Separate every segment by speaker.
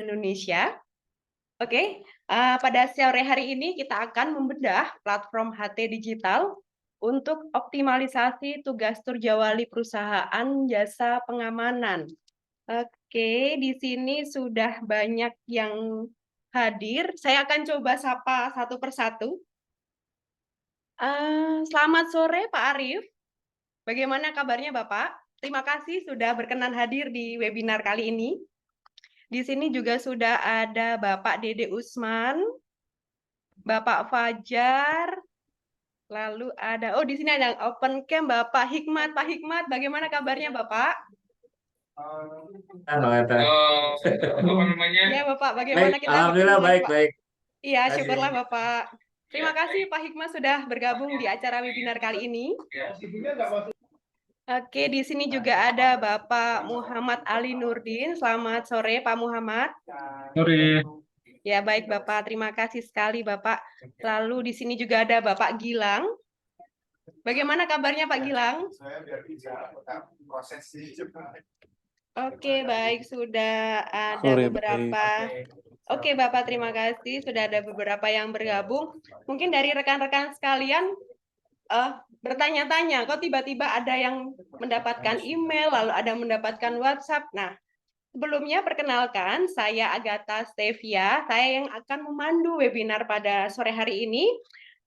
Speaker 1: Indonesia. Oke, pada sore hari ini kita akan membedah platform HT Digital untuk optimalisasi tugas turjawali perusahaan jasa pengamanan. Oke, di sini sudah banyak yang hadir. Saya akan coba sapa satu persatu. Selamat sore Pak Arief. Bagaimana kabarnya Bapak? Terima kasih sudah berkenan hadir di webinar kali ini. Di sini juga sudah ada Bapak Dede Usman, Bapak Fajar, lalu di sini ada open cam Bapak Hikmat. Pak Hikmat, bagaimana kabarnya Bapak?
Speaker 2: Apa namanya?
Speaker 1: Ya Bapak,
Speaker 2: Baik,
Speaker 1: bagaimana kita
Speaker 2: alhamdulillah
Speaker 1: bertemu lagi Pak?
Speaker 2: baik.
Speaker 1: Iya,
Speaker 2: Terima kasih.
Speaker 1: syukurlah Bapak. Terima
Speaker 2: Ya,
Speaker 1: kasih Pak Hikmat sudah bergabung di acara webinar kali ini.
Speaker 2: Ya.
Speaker 1: Oke, di sini juga ada Bapak Muhammad Ali Nurdin. Selamat sore Pak Muhammad.
Speaker 2: Sore.
Speaker 1: Ya, baik Bapak. Terima kasih sekali Bapak. Lalu di sini juga ada Bapak Gilang. Bagaimana kabarnya Pak Gilang?
Speaker 3: Saya biar bisa proses sih.
Speaker 1: Oke, baik. Sudah ada
Speaker 4: Sore,
Speaker 1: beberapa. Oke, Bapak, terima kasih. Sudah ada beberapa yang bergabung. Mungkin dari rekan-rekan sekalian bertanya-tanya, kok tiba-tiba ada yang mendapatkan email, lalu ada yang mendapatkan WhatsApp. Nah, sebelumnya perkenalkan, saya Agatha Stevia, saya yang akan memandu webinar pada sore hari ini.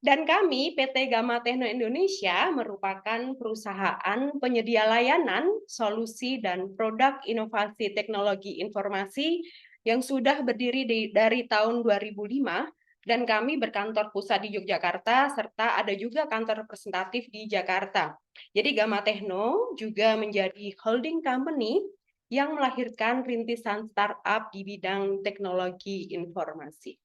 Speaker 1: Dan kami, PT Gamma Techno Indonesia, merupakan perusahaan penyedia layanan, solusi, dan produk inovasi teknologi informasi yang sudah berdiri dari tahun 2005, dan kami berkantor pusat di Yogyakarta, serta ada juga kantor representatif di Jakarta. Jadi Gamma Techno juga menjadi holding company yang melahirkan rintisan startup di bidang teknologi informasi.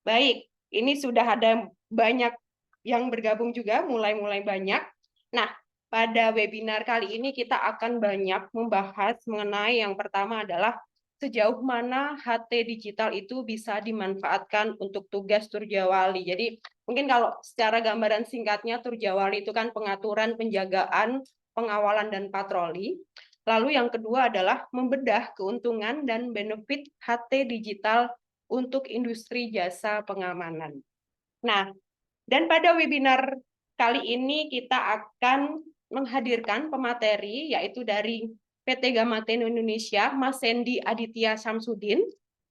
Speaker 1: Baik, ini sudah ada banyak yang bergabung juga, mulai banyak. Nah, pada webinar kali ini kita akan banyak membahas mengenai yang pertama adalah sejauh mana HT digital itu bisa dimanfaatkan untuk tugas turjawali. Jadi mungkin kalau secara gambaran singkatnya turjawali itu kan pengaturan, penjagaan, pengawalan, dan patroli. Lalu yang kedua adalah membedah keuntungan dan benefit HT digital untuk industri jasa pengamanan. Nah, dan pada webinar kali ini kita akan menghadirkan pemateri yaitu dari PT Gamma Techno Indonesia, Mas Sandy Aditya Samsudin.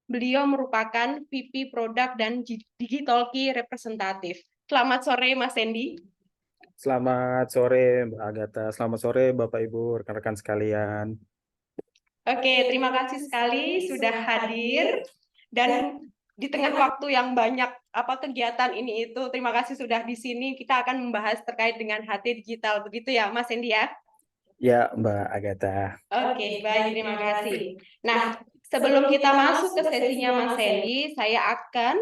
Speaker 1: Beliau merupakan VP Produk dan Digital Key Representative. Selamat sore Mas Sandy.
Speaker 4: Selamat sore Mbak Agatha, selamat sore Bapak Ibu, rekan-rekan sekalian.
Speaker 1: Oke, terima kasih sekali sudah hadir dan di tengah waktu yang banyak kegiatan ini itu, terima kasih sudah di sini. Kita akan membahas terkait dengan HT digital, begitu ya, Mas Sandy ya?
Speaker 4: Ya, Mbak Agatha.
Speaker 1: Oke, baik, terima kasih. Nah, sebelum kita masuk ke sesinya Mas Sandy, saya akan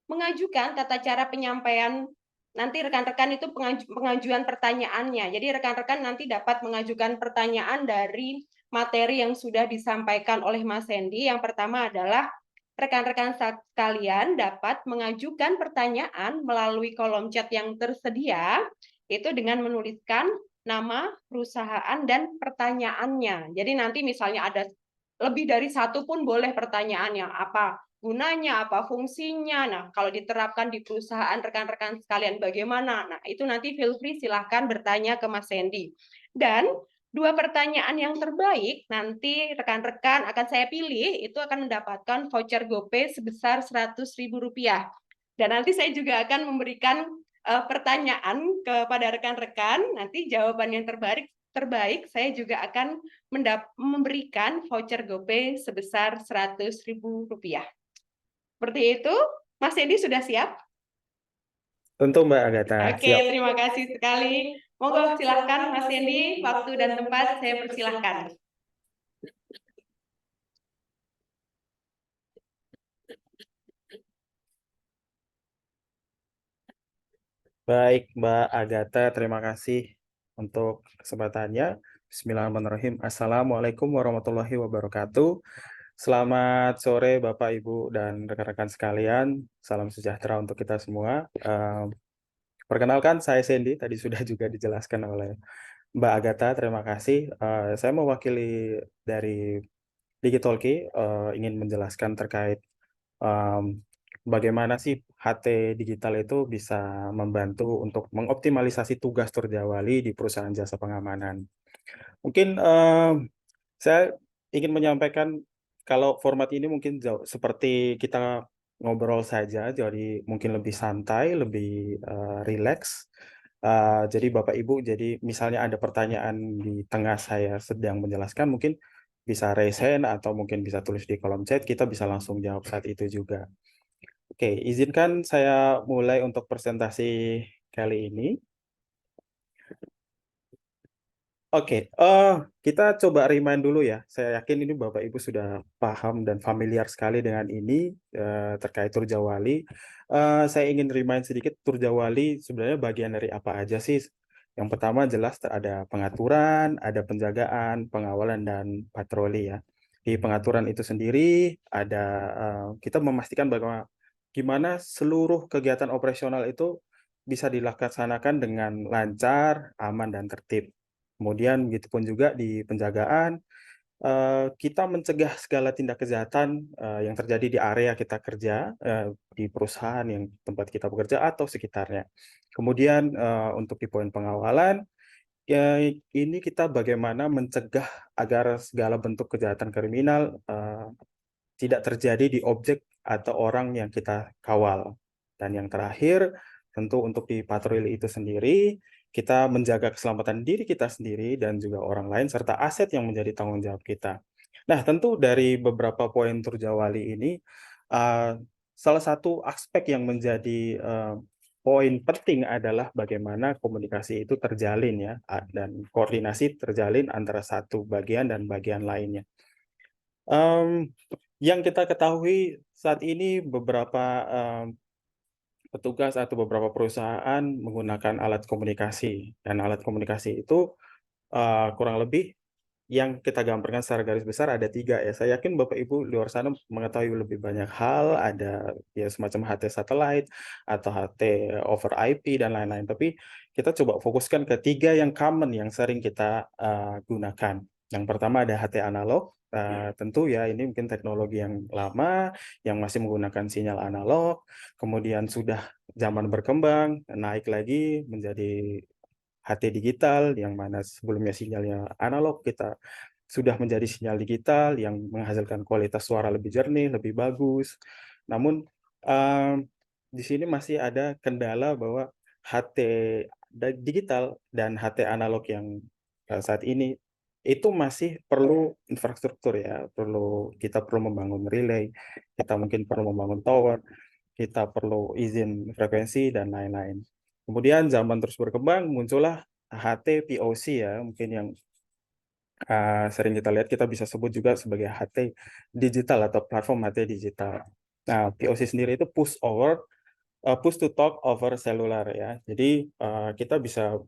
Speaker 1: mengajukan tata cara penyampaian. Nanti rekan-rekan itu pengajuan pertanyaannya. Jadi rekan-rekan nanti dapat mengajukan pertanyaan dari materi yang sudah disampaikan oleh Mas Sandy. Yang pertama adalah rekan-rekan sekalian dapat mengajukan pertanyaan melalui kolom chat yang tersedia, itu dengan menuliskan nama, perusahaan, dan pertanyaannya. Jadi nanti misalnya ada lebih dari satu pun boleh pertanyaannya, apa gunanya, apa fungsinya. Nah, kalau diterapkan di perusahaan rekan-rekan sekalian bagaimana? Nah, itu nanti feel free silahkan bertanya ke Mas Sandy. Dan dua pertanyaan yang terbaik nanti rekan-rekan akan saya pilih itu akan mendapatkan voucher GoPay sebesar Rp100.000. Dan nanti saya juga akan memberikan pertanyaan kepada rekan-rekan. Nanti jawaban yang terbaik saya juga akan memberikan voucher GoPay sebesar Rp100.000. Seperti itu, Mas Edi sudah siap?
Speaker 4: Tentu Mbak Agatha,
Speaker 1: Oke,
Speaker 4: siap.
Speaker 1: terima kasih sekali. Monggo silahkan Mas Edi, waktu dan tempat saya persilahkan.
Speaker 4: Baik Mbak Agatha, terima kasih untuk kesempatannya. Bismillahirrahmanirrahim. Assalamualaikum warahmatullahi wabarakatuh. Selamat sore Bapak Ibu dan rekan-rekan sekalian. Salam sejahtera untuk kita semua. Perkenalkan saya Sandy, tadi sudah juga dijelaskan oleh Mbak Agatha, terima kasih. Saya mewakili dari Digitalki ingin menjelaskan terkait bagaimana sih HT digital itu bisa membantu untuk mengoptimalisasi tugas Turjawali di perusahaan jasa pengamanan. Mungkin saya ingin menyampaikan kalau format ini mungkin jauh seperti kita ngobrol saja, jadi mungkin lebih santai, lebih rileks. Jadi Bapak Ibu, jadi misalnya ada pertanyaan di tengah saya sedang menjelaskan, mungkin bisa raise hand atau mungkin bisa tulis di kolom chat, kita bisa langsung jawab saat itu juga. Oke, izinkan saya mulai untuk presentasi kali ini. Oke, kita coba remind dulu ya. Saya yakin ini Bapak Ibu sudah paham dan familiar sekali dengan ini terkait Turjawali. Saya ingin remind sedikit Turjawali sebenarnya bagian dari apa aja sih? Yang pertama jelas ada pengaturan, ada penjagaan, pengawalan dan patroli ya. Di pengaturan itu sendiri ada kita memastikan bahwa gimana seluruh kegiatan operasional itu bisa dilaksanakan dengan lancar, aman dan tertib. Kemudian begitupun juga di penjagaan, kita mencegah segala tindak kejahatan, yang terjadi di area kita kerja, di perusahaan yang tempat kita bekerja atau sekitarnya. Kemudian, untuk di poin pengawalan, ya ini kita bagaimana mencegah agar segala bentuk kejahatan kriminal, tidak terjadi di objek atau orang yang kita kawal. Dan yang terakhir, tentu untuk di patroli itu sendiri, kita menjaga keselamatan diri kita sendiri dan juga orang lain, serta aset yang menjadi tanggung jawab kita. Nah, tentu dari beberapa poin Turjawali ini, salah satu aspek yang menjadi poin penting adalah bagaimana komunikasi itu terjalin ya, dan koordinasi terjalin antara satu bagian dan bagian lainnya. Yang kita ketahui saat ini beberapa petugas atau beberapa perusahaan menggunakan alat komunikasi, dan alat komunikasi itu kurang lebih yang kita gambarkan secara garis besar ada 3 ya. Saya yakin Bapak Ibu di luar sana mengetahui lebih banyak hal, ada ya semacam HT satellite atau HT over IP dan lain-lain. Tapi kita coba fokuskan ke 3 yang common yang sering kita gunakan. Yang pertama ada HT analog, tentu ya ini mungkin teknologi yang lama, yang masih menggunakan sinyal analog, kemudian sudah zaman berkembang, naik lagi menjadi HT digital yang mana sebelumnya sinyalnya analog, kita sudah menjadi sinyal digital yang menghasilkan kualitas suara lebih jernih, lebih bagus. Namun di sini masih ada kendala bahwa HT digital dan HT analog yang saat ini itu masih perlu infrastruktur ya, kita perlu membangun relay, kita mungkin perlu membangun tower, kita perlu izin frekuensi dan lain-lain. Kemudian zaman terus berkembang, muncullah HT POC ya, mungkin yang sering kita lihat, kita bisa sebut juga sebagai HT digital atau platform HT digital. Nah, POC sendiri itu push to talk over cellular ya. Jadi kita bisa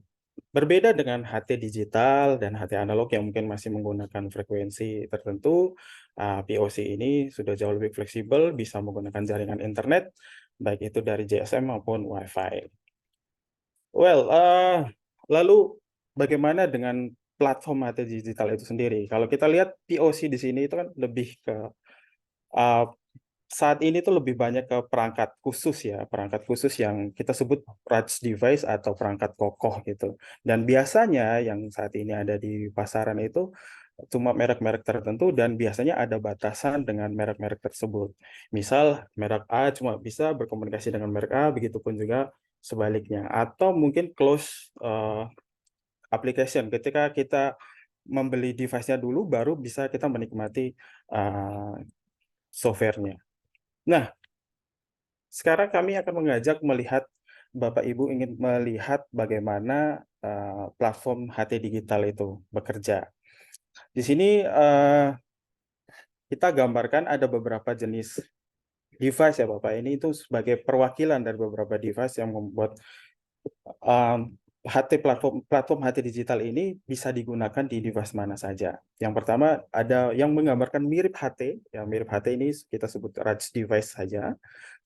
Speaker 4: berbeda dengan HT digital dan HT analog yang mungkin masih menggunakan frekuensi tertentu. POC ini sudah jauh lebih fleksibel, bisa menggunakan jaringan internet, baik itu dari GSM maupun Wi-Fi. Well, lalu bagaimana dengan platform HT digital itu sendiri? Kalau kita lihat POC di sini itu kan lebih ke saat ini tuh lebih banyak ke perangkat khusus ya, perangkat khusus yang kita sebut RAS device atau perangkat kokoh gitu. Dan biasanya yang saat ini ada di pasaran itu cuma merek-merek tertentu dan biasanya ada batasan dengan merek-merek tersebut. Misal merek A cuma bisa berkomunikasi dengan merek A, begitupun juga sebaliknya. Atau mungkin close application, ketika kita membeli device-nya dulu baru bisa kita menikmati software-nya. Nah, sekarang kami akan mengajak melihat Bapak Ibu ingin melihat bagaimana platform HT digital itu bekerja. Di sini kita gambarkan ada beberapa jenis device ya Bapak. Ini itu sebagai perwakilan dari beberapa device yang membuat platform HT digital ini bisa digunakan di device mana saja. Yang pertama ada yang menggambarkan mirip HT, ya mirip HT ini kita sebut RAS device saja.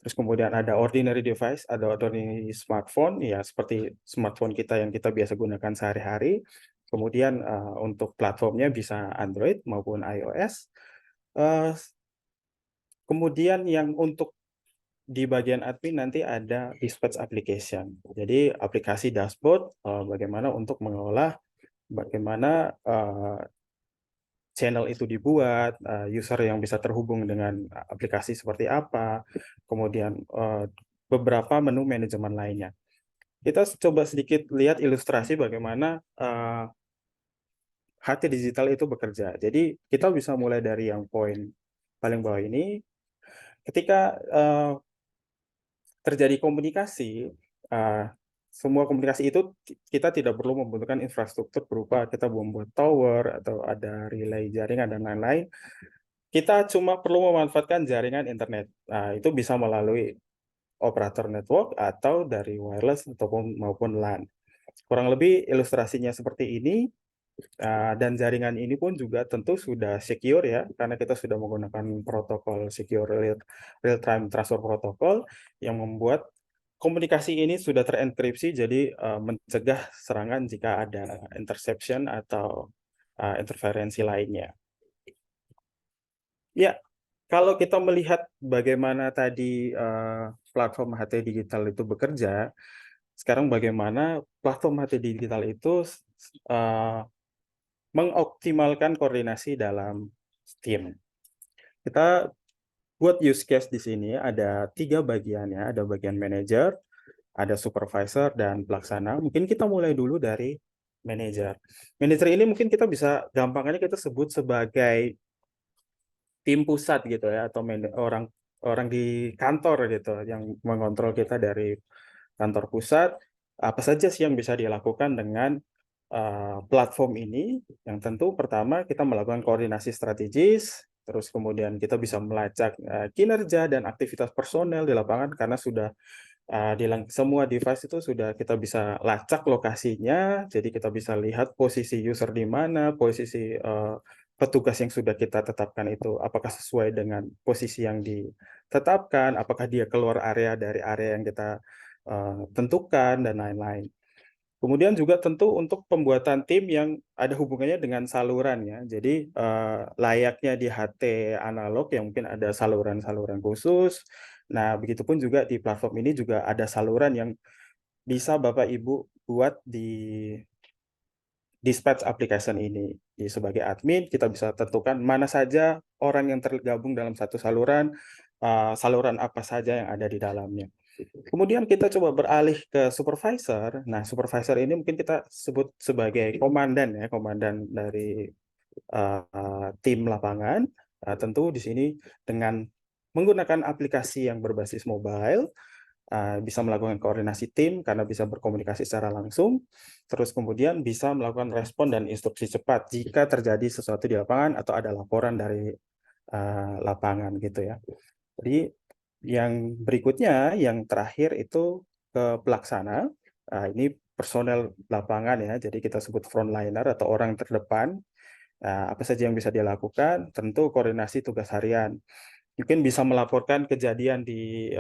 Speaker 4: Terus kemudian ada ordinary device, ada ordinary smartphone, ya seperti smartphone kita yang kita biasa gunakan sehari-hari. Kemudian untuk platformnya bisa Android maupun iOS. Eh, Kemudian yang untuk di bagian admin nanti ada dispatch application. Jadi aplikasi dashboard bagaimana untuk mengolah bagaimana channel itu dibuat, user yang bisa terhubung dengan aplikasi seperti apa, kemudian beberapa menu manajemen lainnya. Kita coba sedikit lihat ilustrasi bagaimana HT digital itu bekerja. Jadi kita bisa mulai dari yang poin paling bawah ini. Ketika terjadi komunikasi, semua komunikasi itu kita tidak perlu membutuhkan infrastruktur berupa kita membuat tower atau ada relay jaringan dan lain-lain. Kita cuma perlu memanfaatkan jaringan internet. Nah, itu bisa melalui operator network atau dari wireless ataupun maupun LAN. Kurang lebih ilustrasinya seperti ini. Dan jaringan ini pun juga tentu sudah secure ya, karena kita sudah menggunakan protokol secure real-time transfer protocol yang membuat komunikasi ini sudah terenkripsi, jadi mencegah serangan jika ada interception atau interferensi lainnya. Ya, kalau kita melihat bagaimana tadi platform HT digital itu bekerja, sekarang bagaimana platform HT digital itu mengoptimalkan koordinasi dalam tim. Kita buat use case di sini ada 3 bagiannya, ada bagian manager, ada supervisor, dan pelaksana. Mungkin kita mulai dulu dari manager. Manager ini mungkin kita bisa gampangnya kita sebut sebagai tim pusat gitu ya, atau orang di kantor gitu yang mengontrol kita dari kantor pusat. Apa saja sih yang bisa dilakukan dengan platform ini? Yang tentu pertama kita melakukan koordinasi strategis, terus kemudian kita bisa melacak kinerja dan aktivitas personel di lapangan karena sudah semua device itu sudah kita bisa lacak lokasinya, jadi kita bisa lihat posisi user di mana, posisi petugas yang sudah kita tetapkan itu apakah sesuai dengan posisi yang ditetapkan, apakah dia keluar area dari area yang kita tentukan, dan lain-lain. Kemudian juga tentu untuk pembuatan tim yang ada hubungannya dengan saluran ya. Jadi layaknya di HT analog yang mungkin ada saluran-saluran khusus. Nah, begitupun juga di platform ini juga ada saluran yang bisa Bapak Ibu buat di dispatch application ini. Jadi sebagai admin kita bisa tentukan mana saja orang yang tergabung dalam satu saluran, saluran apa saja yang ada di dalamnya. Kemudian kita coba beralih ke supervisor. Nah, supervisor ini mungkin kita sebut sebagai komandan ya, komandan dari tim lapangan. Tentu di sini dengan menggunakan aplikasi yang berbasis mobile, bisa melakukan koordinasi tim karena bisa berkomunikasi secara langsung, terus kemudian bisa melakukan respon dan instruksi cepat jika terjadi sesuatu di lapangan atau ada laporan dari lapangan gitu ya. Jadi yang berikutnya, yang terakhir itu ke pelaksana. Ini personel lapangan ya, jadi kita sebut frontliner atau orang terdepan. Apa saja yang bisa dia lakukan? Tentu koordinasi tugas harian. Mungkin bisa melaporkan kejadian di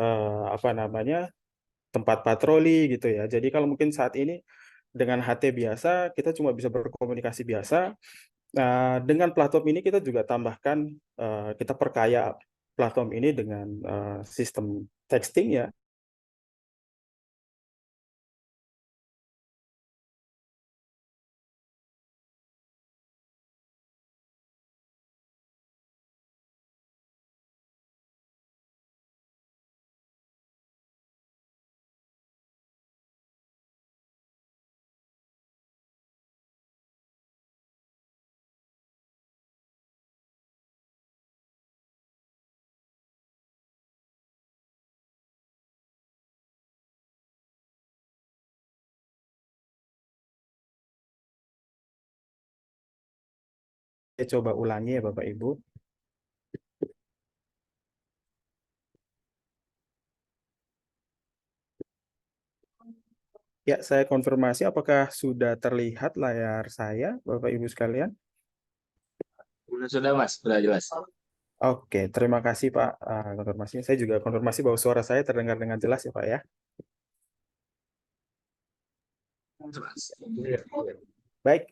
Speaker 4: tempat patroli gitu ya. Jadi kalau mungkin saat ini dengan HT biasa kita cuma bisa berkomunikasi biasa. Dengan platform ini kita juga tambahkan, kita perkaya platform ini dengan sistem texting ya. Saya coba ulangi ya Bapak Ibu. Ya, saya konfirmasi apakah sudah terlihat layar saya, Bapak Ibu sekalian?
Speaker 5: Sudah Mas, sudah jelas.
Speaker 4: Oke, terima kasih Pak konfirmasinya. Saya juga konfirmasi bahwa suara saya terdengar dengan jelas ya Pak ya. Baik,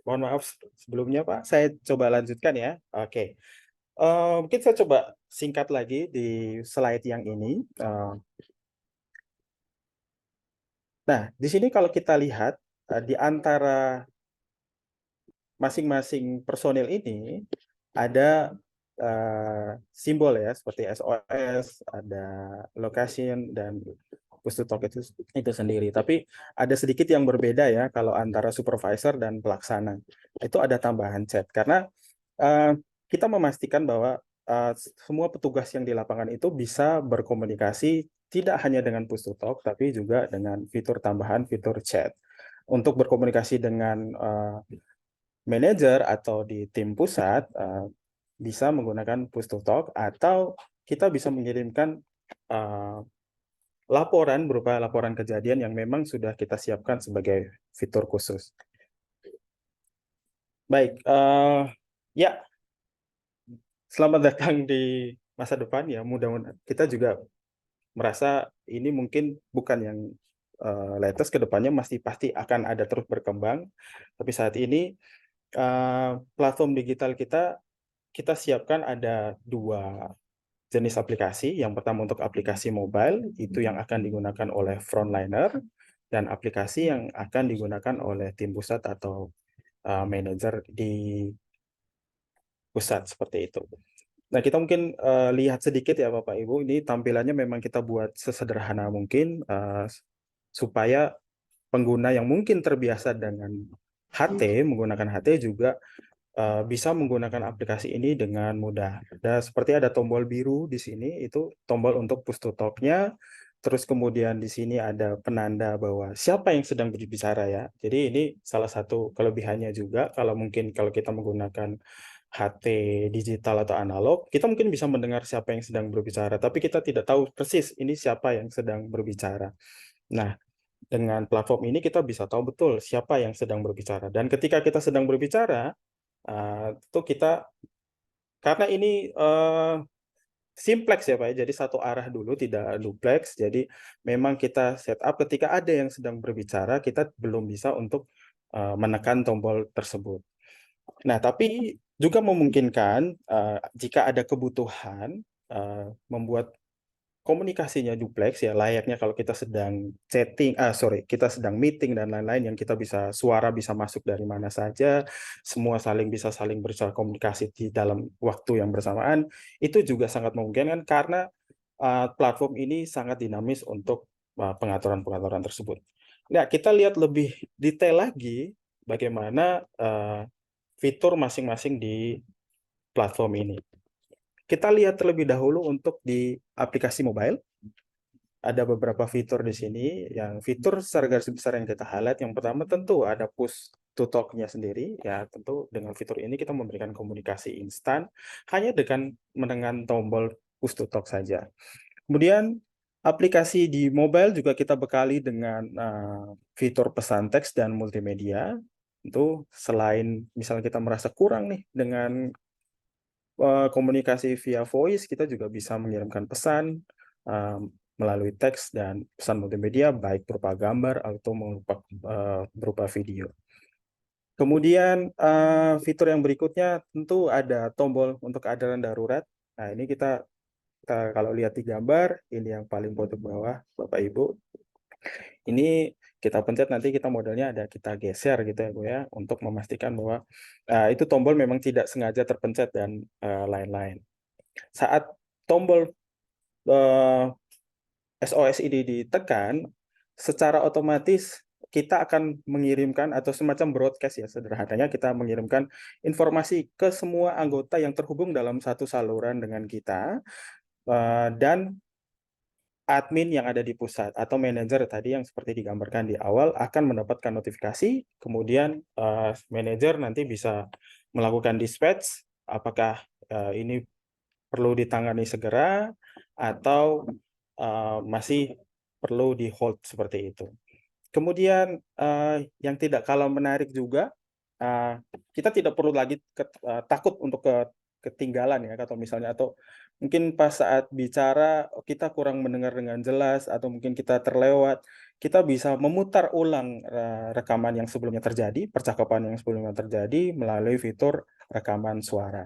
Speaker 4: mohon maaf sebelumnya Pak. Saya coba lanjutkan ya. Oke. Mungkin saya coba singkat lagi di slide yang ini. Nah, di sini kalau kita lihat di antara masing-masing personil ini ada simbol ya, seperti SOS, ada location dan push to talk itu sendiri. Tapi ada sedikit yang berbeda ya kalau antara supervisor dan pelaksana. Itu ada tambahan chat karena kita memastikan bahwa semua petugas yang di lapangan itu bisa berkomunikasi tidak hanya dengan push to talk, tapi juga dengan fitur tambahan, fitur chat. Untuk berkomunikasi dengan manajer atau di tim pusat, bisa menggunakan push to talk, atau kita bisa mengirimkan laporan berupa laporan kejadian yang memang sudah kita siapkan sebagai fitur khusus. Baik, ya. Selamat datang di masa depan ya. Mudah-mudahan kita juga merasa ini mungkin bukan yang latest, ke depannya masih pasti akan ada terus berkembang. Tapi saat ini platform digital kita siapkan ada 2 jenis aplikasi. Yang pertama untuk aplikasi mobile, itu yang akan digunakan oleh frontliner, dan aplikasi yang akan digunakan oleh tim pusat atau manajer di pusat, seperti itu. Nah, kita mungkin lihat sedikit ya Bapak Ibu, ini tampilannya memang kita buat sesederhana mungkin supaya pengguna yang mungkin terbiasa dengan menggunakan HT juga bisa menggunakan aplikasi ini dengan mudah. Seperti ada tombol biru di sini, itu tombol untuk push to talk-nya. Terus kemudian di sini ada penanda bahwa siapa yang sedang berbicara ya. Jadi ini salah satu kelebihannya juga, kalau kita menggunakan HT digital atau analog, kita mungkin bisa mendengar siapa yang sedang berbicara, tapi kita tidak tahu persis ini siapa yang sedang berbicara. Nah, dengan platform ini kita bisa tahu betul siapa yang sedang berbicara. Dan ketika kita sedang berbicara, itu kita, karena ini simplex ya Pak ya, jadi satu arah dulu, tidak duplex. Jadi memang kita setup ketika ada yang sedang berbicara, kita belum bisa untuk menekan tombol tersebut. Nah, tapi juga memungkinkan jika ada kebutuhan membuat komunikasinya duplex ya, layaknya kalau kita sedang kita sedang meeting dan lain-lain, yang kita bisa suara bisa masuk dari mana saja, semua bisa saling berkomunikasi di dalam waktu yang bersamaan. Itu juga sangat memungkinkan karena platform ini sangat dinamis untuk pengaturan-pengaturan tersebut. Nah, kita lihat lebih detail lagi bagaimana fitur masing-masing di platform ini. Kita lihat terlebih dahulu untuk di aplikasi mobile. Ada beberapa fitur di sini. Yang fitur secara garis besar yang kita highlight, yang pertama tentu ada push to talk-nya sendiri. Ya, tentu dengan fitur ini kita memberikan komunikasi instan hanya dengan tombol push to talk saja. Kemudian aplikasi di mobile juga kita bekali dengan fitur pesan teks dan multimedia. Itu selain misalnya kita merasa kurang nih dengan komunikasi via voice, kita juga bisa mengirimkan pesan melalui teks dan pesan multimedia, baik berupa gambar atau berupa video. Kemudian fitur yang berikutnya tentu ada tombol untuk keadaan darurat. Nah, ini kita kalau lihat di gambar, ini yang paling pojok bawah Bapak Ibu. Ini kita pencet, nanti kita modelnya ada kita geser gitu ya Bu ya, untuk memastikan bahwa itu tombol memang tidak sengaja terpencet dan lain-lain. Saat tombol SOS ini ditekan, secara otomatis kita akan mengirimkan atau semacam broadcast ya, sederhananya kita mengirimkan informasi ke semua anggota yang terhubung dalam satu saluran dengan kita, dan admin yang ada di pusat atau manajer tadi yang seperti digambarkan di awal akan mendapatkan notifikasi, kemudian manajer nanti bisa melakukan dispatch apakah ini perlu ditangani segera atau masih perlu di hold, seperti itu. Kemudian yang tidak kalah menarik juga, kita tidak perlu lagi takut untuk ketinggalan ya, atau mungkin pas saat bicara kita kurang mendengar dengan jelas atau mungkin kita terlewat, kita bisa memutar ulang rekaman yang sebelumnya terjadi, percakapan yang sebelumnya terjadi melalui fitur rekaman suara.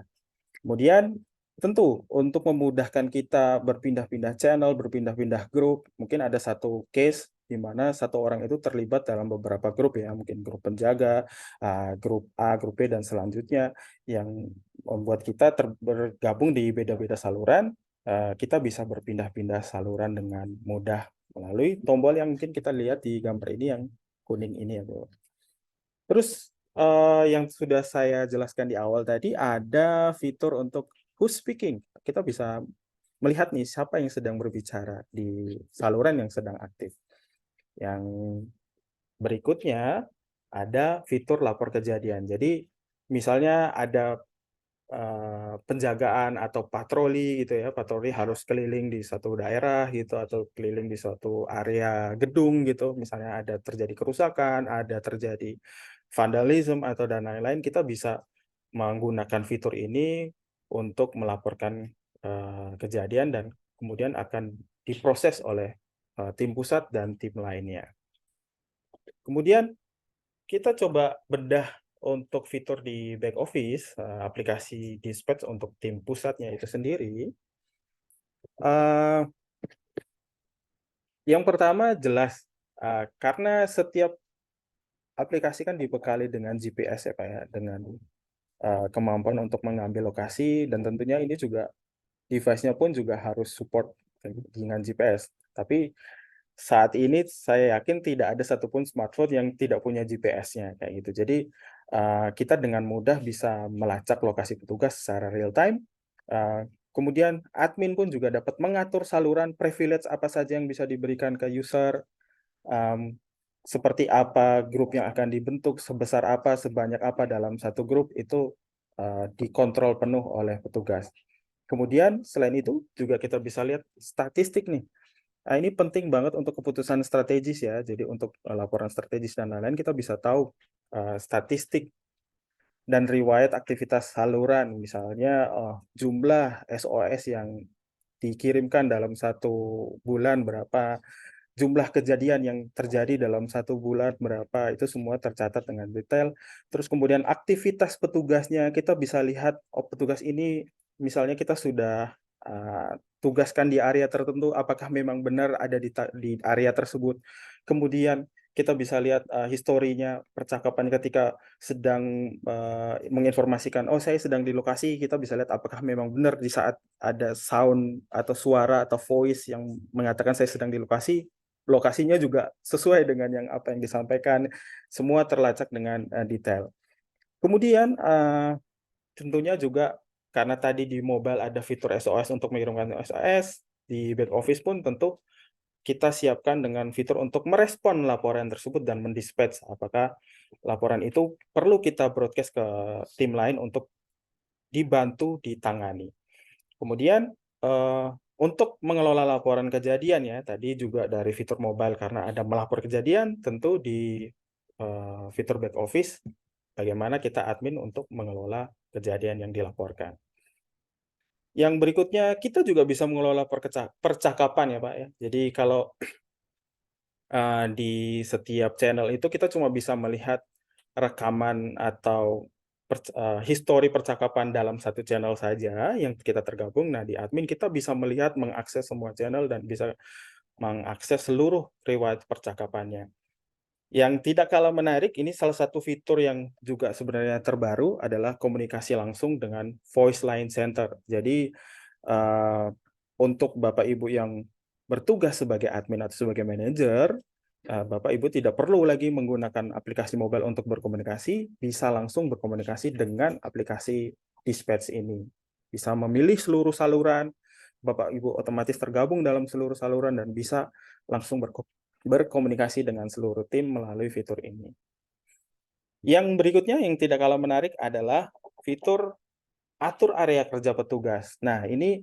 Speaker 4: Kemudian tentu untuk memudahkan kita berpindah-pindah channel, berpindah-pindah grup, mungkin ada satu case di mana satu orang itu terlibat dalam beberapa grup ya, mungkin grup penjaga, grup A, grup B, dan selanjutnya yang membuat kita bergabung di beda-beda saluran. Kita bisa berpindah-pindah saluran dengan mudah melalui tombol yang mungkin kita lihat di gambar ini yang kuning ini ya, Bu. Terus yang sudah saya jelaskan di awal tadi ada fitur untuk who's speaking. Kita bisa melihat nih siapa yang sedang berbicara di saluran yang sedang aktif. Yang berikutnya ada fitur lapor kejadian. Jadi misalnya ada penjagaan atau patroli gitu ya, patroli harus keliling di satu daerah gitu atau keliling di suatu area gedung gitu, misalnya ada terjadi kerusakan, ada terjadi vandalisme atau dan lain-lain, kita bisa menggunakan fitur ini untuk melaporkan kejadian dan kemudian akan diproses oleh tim pusat dan tim lainnya. Kemudian kita coba bedah untuk fitur di back office, aplikasi dispatch untuk tim pusatnya itu sendiri. Yang pertama jelas, karena setiap aplikasi kan dibekali dengan GPS ya Pak ya, dengan kemampuan untuk mengambil lokasi, dan tentunya ini juga device-nya pun juga harus support dengan GPS. Tapi saat ini saya yakin tidak ada satupun smartphone yang tidak punya GPS-nya kayak gitu. Jadi kita dengan mudah bisa melacak lokasi petugas secara real time. Kemudian admin pun juga dapat mengatur saluran privilege apa saja yang bisa diberikan ke user, seperti apa grup yang akan dibentuk, sebesar apa, sebanyak apa dalam satu grup, itu dikontrol penuh oleh petugas. Kemudian selain itu juga kita bisa lihat statistik nih. Ini penting banget untuk keputusan strategis ya. Jadi untuk laporan strategis dan lain-lain kita bisa tahu statistik dan riwayat aktivitas saluran. Misalnya jumlah SOS yang dikirimkan dalam satu bulan berapa, jumlah kejadian yang terjadi dalam satu bulan berapa, itu semua tercatat dengan detail. Terus kemudian aktivitas petugasnya, kita bisa lihat petugas ini misalnya kita sudah tugaskan di area tertentu, apakah memang benar ada di area tersebut. Kemudian kita bisa lihat historinya percakapan ketika sedang menginformasikan, oh saya sedang di lokasi, kita bisa lihat apakah memang benar di saat ada sound atau suara atau voice yang mengatakan saya sedang di lokasi, lokasinya juga sesuai dengan yang apa yang disampaikan, semua terlacak dengan detail. Kemudian tentunya juga karena tadi di mobile ada fitur SOS untuk mengirimkan SOS, di back office pun tentu kita siapkan dengan fitur untuk merespon laporan tersebut dan mendispatch apakah laporan itu perlu kita broadcast ke tim lain untuk dibantu ditangani. Kemudian untuk mengelola laporan kejadian ya, tadi juga dari fitur mobile karena ada melapor kejadian, tentu di fitur back office bagaimana kita admin untuk mengelola kejadian yang dilaporkan. Yang berikutnya, kita juga bisa mengelola percakapan ya Pak ya. Jadi kalau di setiap channel itu kita cuma bisa melihat rekaman atau histori percakapan dalam satu channel saja yang kita tergabung. Nah, di admin kita bisa melihat, mengakses semua channel dan bisa mengakses seluruh riwayat percakapannya. Yang tidak kalah menarik, ini salah satu fitur yang juga sebenarnya terbaru adalah komunikasi langsung dengan voice line center. Jadi untuk Bapak Ibu yang bertugas sebagai admin atau sebagai manajer, Bapak Ibu tidak perlu lagi menggunakan aplikasi mobile untuk berkomunikasi, bisa langsung berkomunikasi dengan aplikasi dispatch ini. Bisa memilih seluruh saluran, Bapak Ibu otomatis tergabung dalam seluruh saluran dan bisa langsung berkomunikasi dengan seluruh tim melalui fitur ini. Yang berikutnya yang tidak kalah menarik adalah fitur atur area kerja petugas. Nah, ini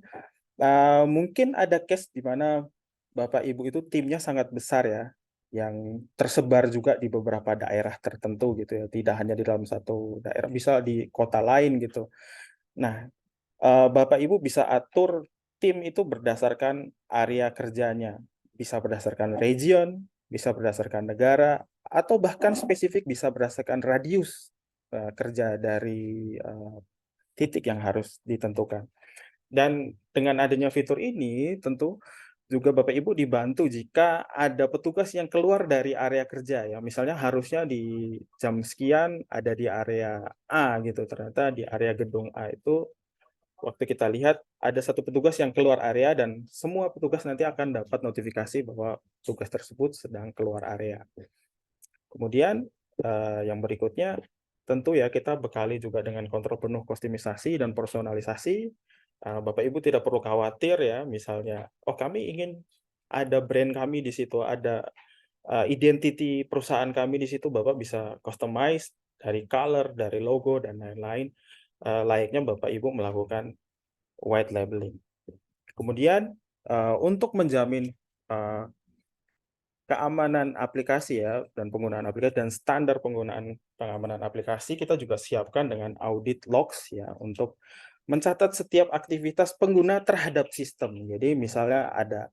Speaker 4: mungkin ada case di mana Bapak Ibu itu timnya sangat besar ya, yang tersebar juga di beberapa daerah tertentu gitu ya, tidak hanya di dalam satu daerah, bisa di kota lain gitu. Nah, Bapak Ibu bisa atur tim itu berdasarkan area kerjanya, bisa berdasarkan region, bisa berdasarkan negara, atau bahkan spesifik bisa berdasarkan radius kerja dari titik yang harus ditentukan. Dan dengan adanya fitur ini tentu juga Bapak Ibu dibantu jika ada petugas yang keluar dari area kerja ya. Misalnya harusnya di jam sekian ada di area A gitu. Ternyata di area gedung A itu waktu kita lihat ada satu petugas yang keluar area dan semua petugas nanti akan dapat notifikasi bahwa tugas tersebut sedang keluar area. Kemudian yang berikutnya tentu ya kita bekali juga dengan kontrol penuh kustomisasi dan personalisasi. Bapak Ibu tidak perlu khawatir ya, misalnya, oh kami ingin ada brand kami di situ, ada identity perusahaan kami di situ, Bapak bisa customize dari color, dari logo dan lain-lain. Layaknya Bapak Ibu melakukan white labeling. Kemudian untuk menjamin keamanan aplikasi ya dan penggunaan aplikasi dan standar pengamanan aplikasi, kita juga siapkan dengan audit logs ya untuk mencatat setiap aktivitas pengguna terhadap sistem. Jadi misalnya ada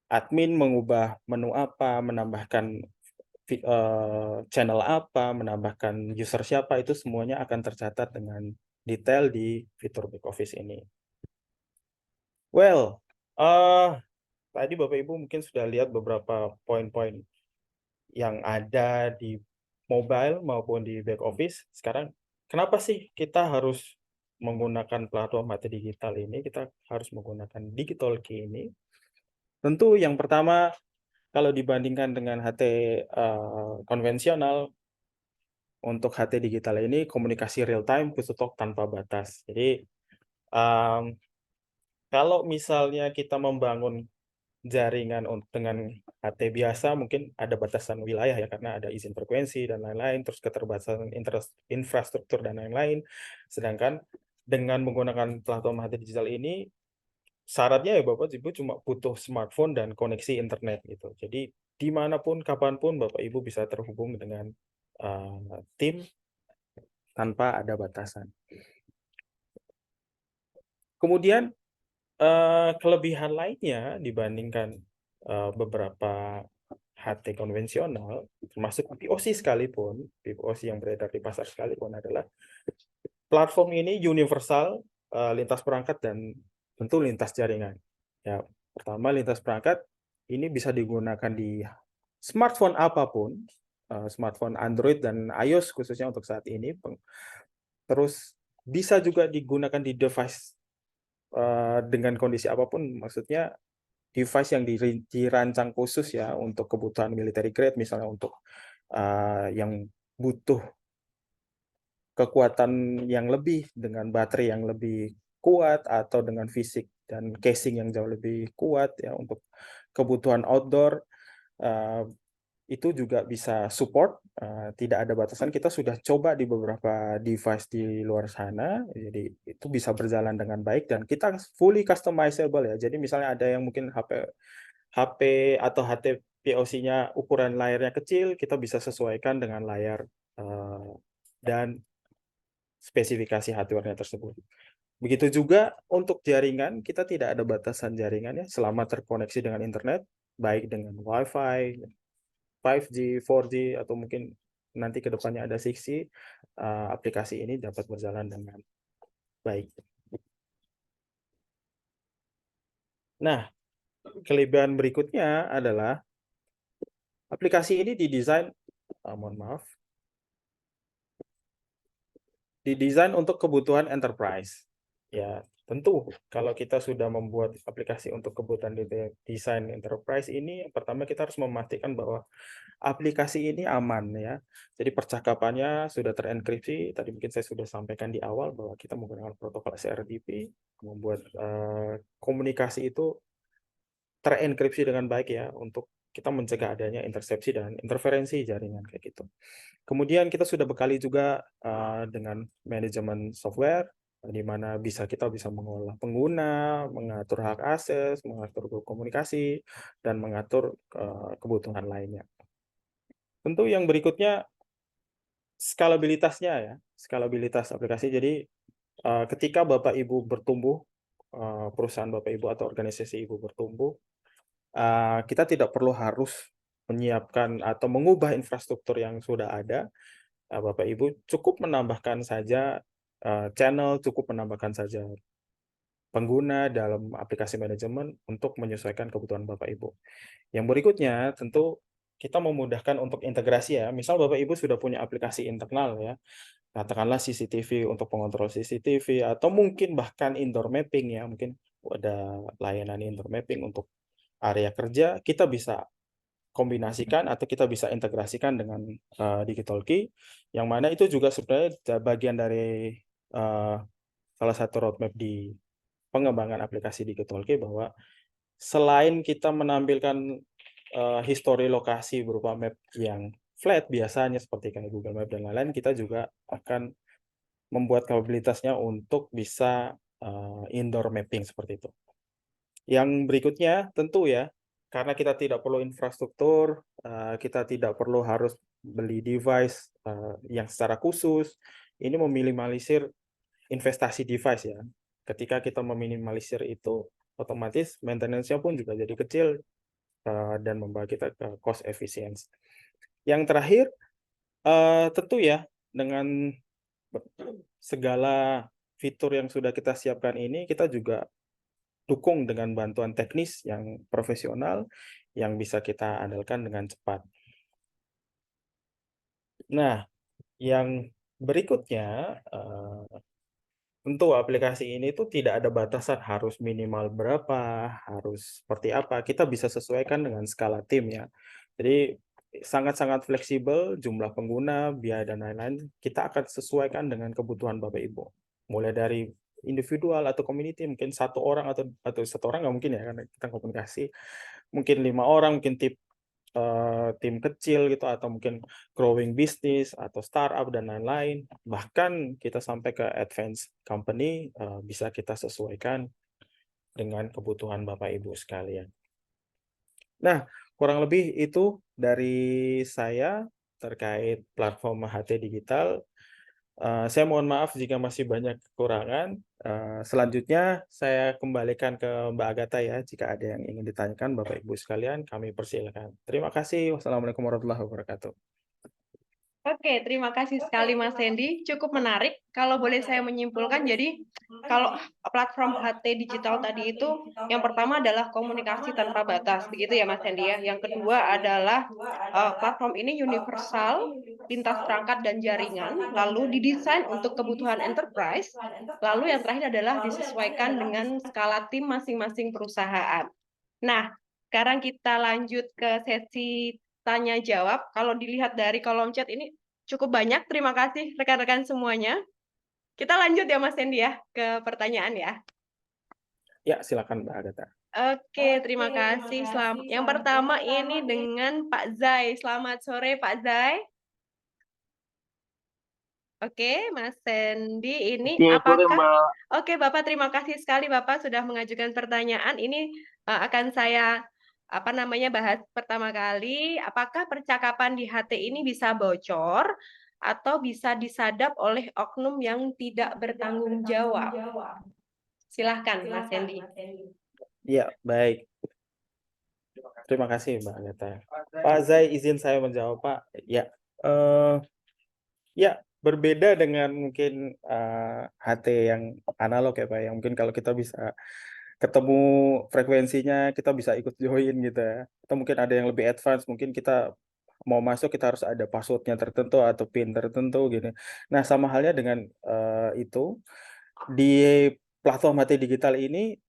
Speaker 4: admin mengubah menu apa, menambahkan channel apa, menambahkan user siapa, itu semuanya akan tercatat dengan detail di fitur back office ini. Well, tadi Bapak Ibu mungkin sudah lihat beberapa poin-poin yang ada di mobile maupun di back office. Sekarang, kenapa sih kita harus menggunakan platform HT digital ini? Kita harus menggunakan digital key ini. Tentu yang pertama, kalau dibandingkan dengan HT konvensional, untuk HT digital ini komunikasi real time, push to talk tanpa batas. Jadi, kalau misalnya kita membangun jaringan dengan HT biasa mungkin ada batasan wilayah ya karena ada izin frekuensi dan lain-lain, terus keterbatasan infrastruktur dan lain-lain. Sedangkan dengan menggunakan platform HT digital ini syaratnya ya Bapak Ibu cuma butuh smartphone dan koneksi internet gitu. Jadi dimanapun kapanpun Bapak Ibu bisa terhubung dengan tim tanpa ada batasan. Kemudian kelebihan lainnya dibandingkan beberapa HT konvensional, termasuk POC sekalipun, POC yang beredar di pasar sekalipun adalah platform ini universal, lintas perangkat dan tentu lintas jaringan. Ya, pertama lintas perangkat ini bisa digunakan di smartphone apapun, smartphone Android dan iOS khususnya untuk saat ini. Terus bisa juga digunakan di device dengan kondisi apapun, maksudnya device yang dirancang khusus ya untuk kebutuhan military grade, misalnya untuk yang butuh kekuatan yang lebih dengan baterai yang lebih kuat atau dengan fisik dan casing yang jauh lebih kuat ya untuk kebutuhan outdoor, itu juga bisa support, tidak ada batasan. Kita sudah coba di beberapa device di luar sana, jadi itu bisa berjalan dengan baik dan kita fully customizable ya. Jadi misalnya ada yang mungkin HP atau HT POC-nya ukuran layarnya kecil, kita bisa sesuaikan dengan layar dan spesifikasi hardware-nya tersebut. Begitu juga untuk jaringan, kita tidak ada batasan jaringannya selama terkoneksi dengan internet, baik dengan Wi-Fi, 5G, 4G, atau mungkin nanti ke depannya ada 6G, aplikasi ini dapat berjalan dengan baik. Nah, kelebihan berikutnya adalah aplikasi ini didesain, mohon maaf, didesain untuk kebutuhan enterprise. Ya, tentu kalau kita sudah membuat aplikasi untuk kebutuhan desain enterprise ini, pertama kita harus memastikan bahwa aplikasi ini aman ya. Jadi percakapannya sudah terenkripsi. Tadi mungkin saya sudah sampaikan di awal bahwa kita menggunakan protokol SRTP, membuat komunikasi itu terenkripsi dengan baik ya untuk kita mencegah adanya intersepsi dan interferensi jaringan kayak gitu. Kemudian kita sudah bekali juga dengan manajemen software, di mana kita bisa mengolah pengguna, mengatur hak akses, mengatur grup komunikasi, dan mengatur kebutuhan lainnya. Tentu yang berikutnya skalabilitasnya ya, skalabilitas aplikasi. Jadi ketika Bapak Ibu bertumbuh, perusahaan Bapak Ibu atau organisasi Ibu bertumbuh, kita tidak perlu harus menyiapkan atau mengubah infrastruktur yang sudah ada. Bapak Ibu cukup menambahkan saja channel, cukup menambahkan saja pengguna dalam aplikasi manajemen untuk menyesuaikan kebutuhan Bapak Ibu. Yang berikutnya tentu kita memudahkan untuk integrasi ya. Misal Bapak Ibu sudah punya aplikasi internal ya, katakanlah CCTV untuk pengontrol CCTV atau mungkin bahkan indoor mapping ya, mungkin ada layanan indoor mapping untuk area kerja, kita bisa kombinasikan atau kita bisa integrasikan dengan Digital Key, yang mana itu juga sebenarnya bagian dari salah satu roadmap di pengembangan aplikasi Digital Key, bahwa selain kita menampilkan histori lokasi berupa map yang flat biasanya seperti kayak Google Map dan lain-lain, kita juga akan membuat kapabilitasnya untuk bisa indoor mapping seperti itu. Yang berikutnya tentu ya, karena kita tidak perlu infrastruktur, kita tidak perlu harus beli device yang secara khusus, ini meminimalisir investasi device ya. Ketika kita meminimalisir itu, otomatis maintenance-nya pun juga jadi kecil dan membawa kita ke cost efficiency. Yang terakhir, tentu ya, dengan segala fitur yang sudah kita siapkan ini, kita juga dukung dengan bantuan teknis yang profesional yang bisa kita andalkan dengan cepat. Nah, yang berikutnya, tentu aplikasi ini tuh tidak ada batasan harus minimal berapa, harus seperti apa. Kita bisa sesuaikan dengan skala tim ya. Jadi sangat-sangat fleksibel, jumlah pengguna, biaya dan lain-lain, kita akan sesuaikan dengan kebutuhan Bapak Ibu. Mulai dari individual atau community, mungkin satu orang atau satu orang nggak mungkin ya, karena kita komunikasi. Mungkin 5 orang, mungkin tim kecil gitu, atau mungkin growing business atau startup dan lain-lain. Bahkan kita sampai ke advanced company, bisa kita sesuaikan dengan kebutuhan Bapak Ibu sekalian. Nah, kurang lebih itu dari saya terkait platform HT Digital. Saya mohon maaf jika masih banyak kekurangan. Selanjutnya saya kembalikan ke Mbak Agatha ya, jika ada yang ingin ditanyakan Bapak Ibu sekalian, kami persilakan. Terima kasih. Wassalamualaikum warahmatullahi wabarakatuh.
Speaker 1: Oke, terima kasih sekali Mas Hendy. Cukup menarik. Kalau boleh saya menyimpulkan, jadi kalau platform HT digital tadi itu, yang pertama adalah komunikasi tanpa batas, begitu ya Mas Hendy ya. Yang kedua adalah platform ini universal, lintas perangkat dan jaringan, lalu didesain untuk kebutuhan enterprise, lalu yang terakhir adalah disesuaikan dengan skala tim masing-masing perusahaan. Nah, sekarang kita lanjut ke sesi tanya jawab. Kalau dilihat dari kolom chat ini cukup banyak. Terima kasih rekan-rekan semuanya. Kita lanjut ya Mas Hendy ya ke pertanyaan ya.
Speaker 4: Ya, silakan Mbak Agatha.
Speaker 1: Oke, terima kasih. Yang pertama ini dengan Pak Zai. Selamat sore Pak Zai. Oke, Mas Hendy ini apakah Oke, Bapak, terima kasih sekali Bapak sudah mengajukan pertanyaan. Ini akan saya bahas pertama kali, apakah percakapan di HT ini bisa bocor atau bisa disadap oleh oknum yang tidak bertanggung jawab? Silahkan, Mas Hendy.
Speaker 4: Ya, baik. Terima kasih Mbak Agatha. Pak Zai, izin saya menjawab Pak. Ya, ya berbeda dengan mungkin HT yang analog ya Pak. Yang mungkin kalau kita bisa ketemu frekuensinya, kita bisa ikut join gitu ya. Atau mungkin ada yang lebih advance, mungkin kita mau masuk kita harus ada passwordnya tertentu atau PIN tertentu gitu. Nah, sama halnya dengan itu di platform HT Digital ini,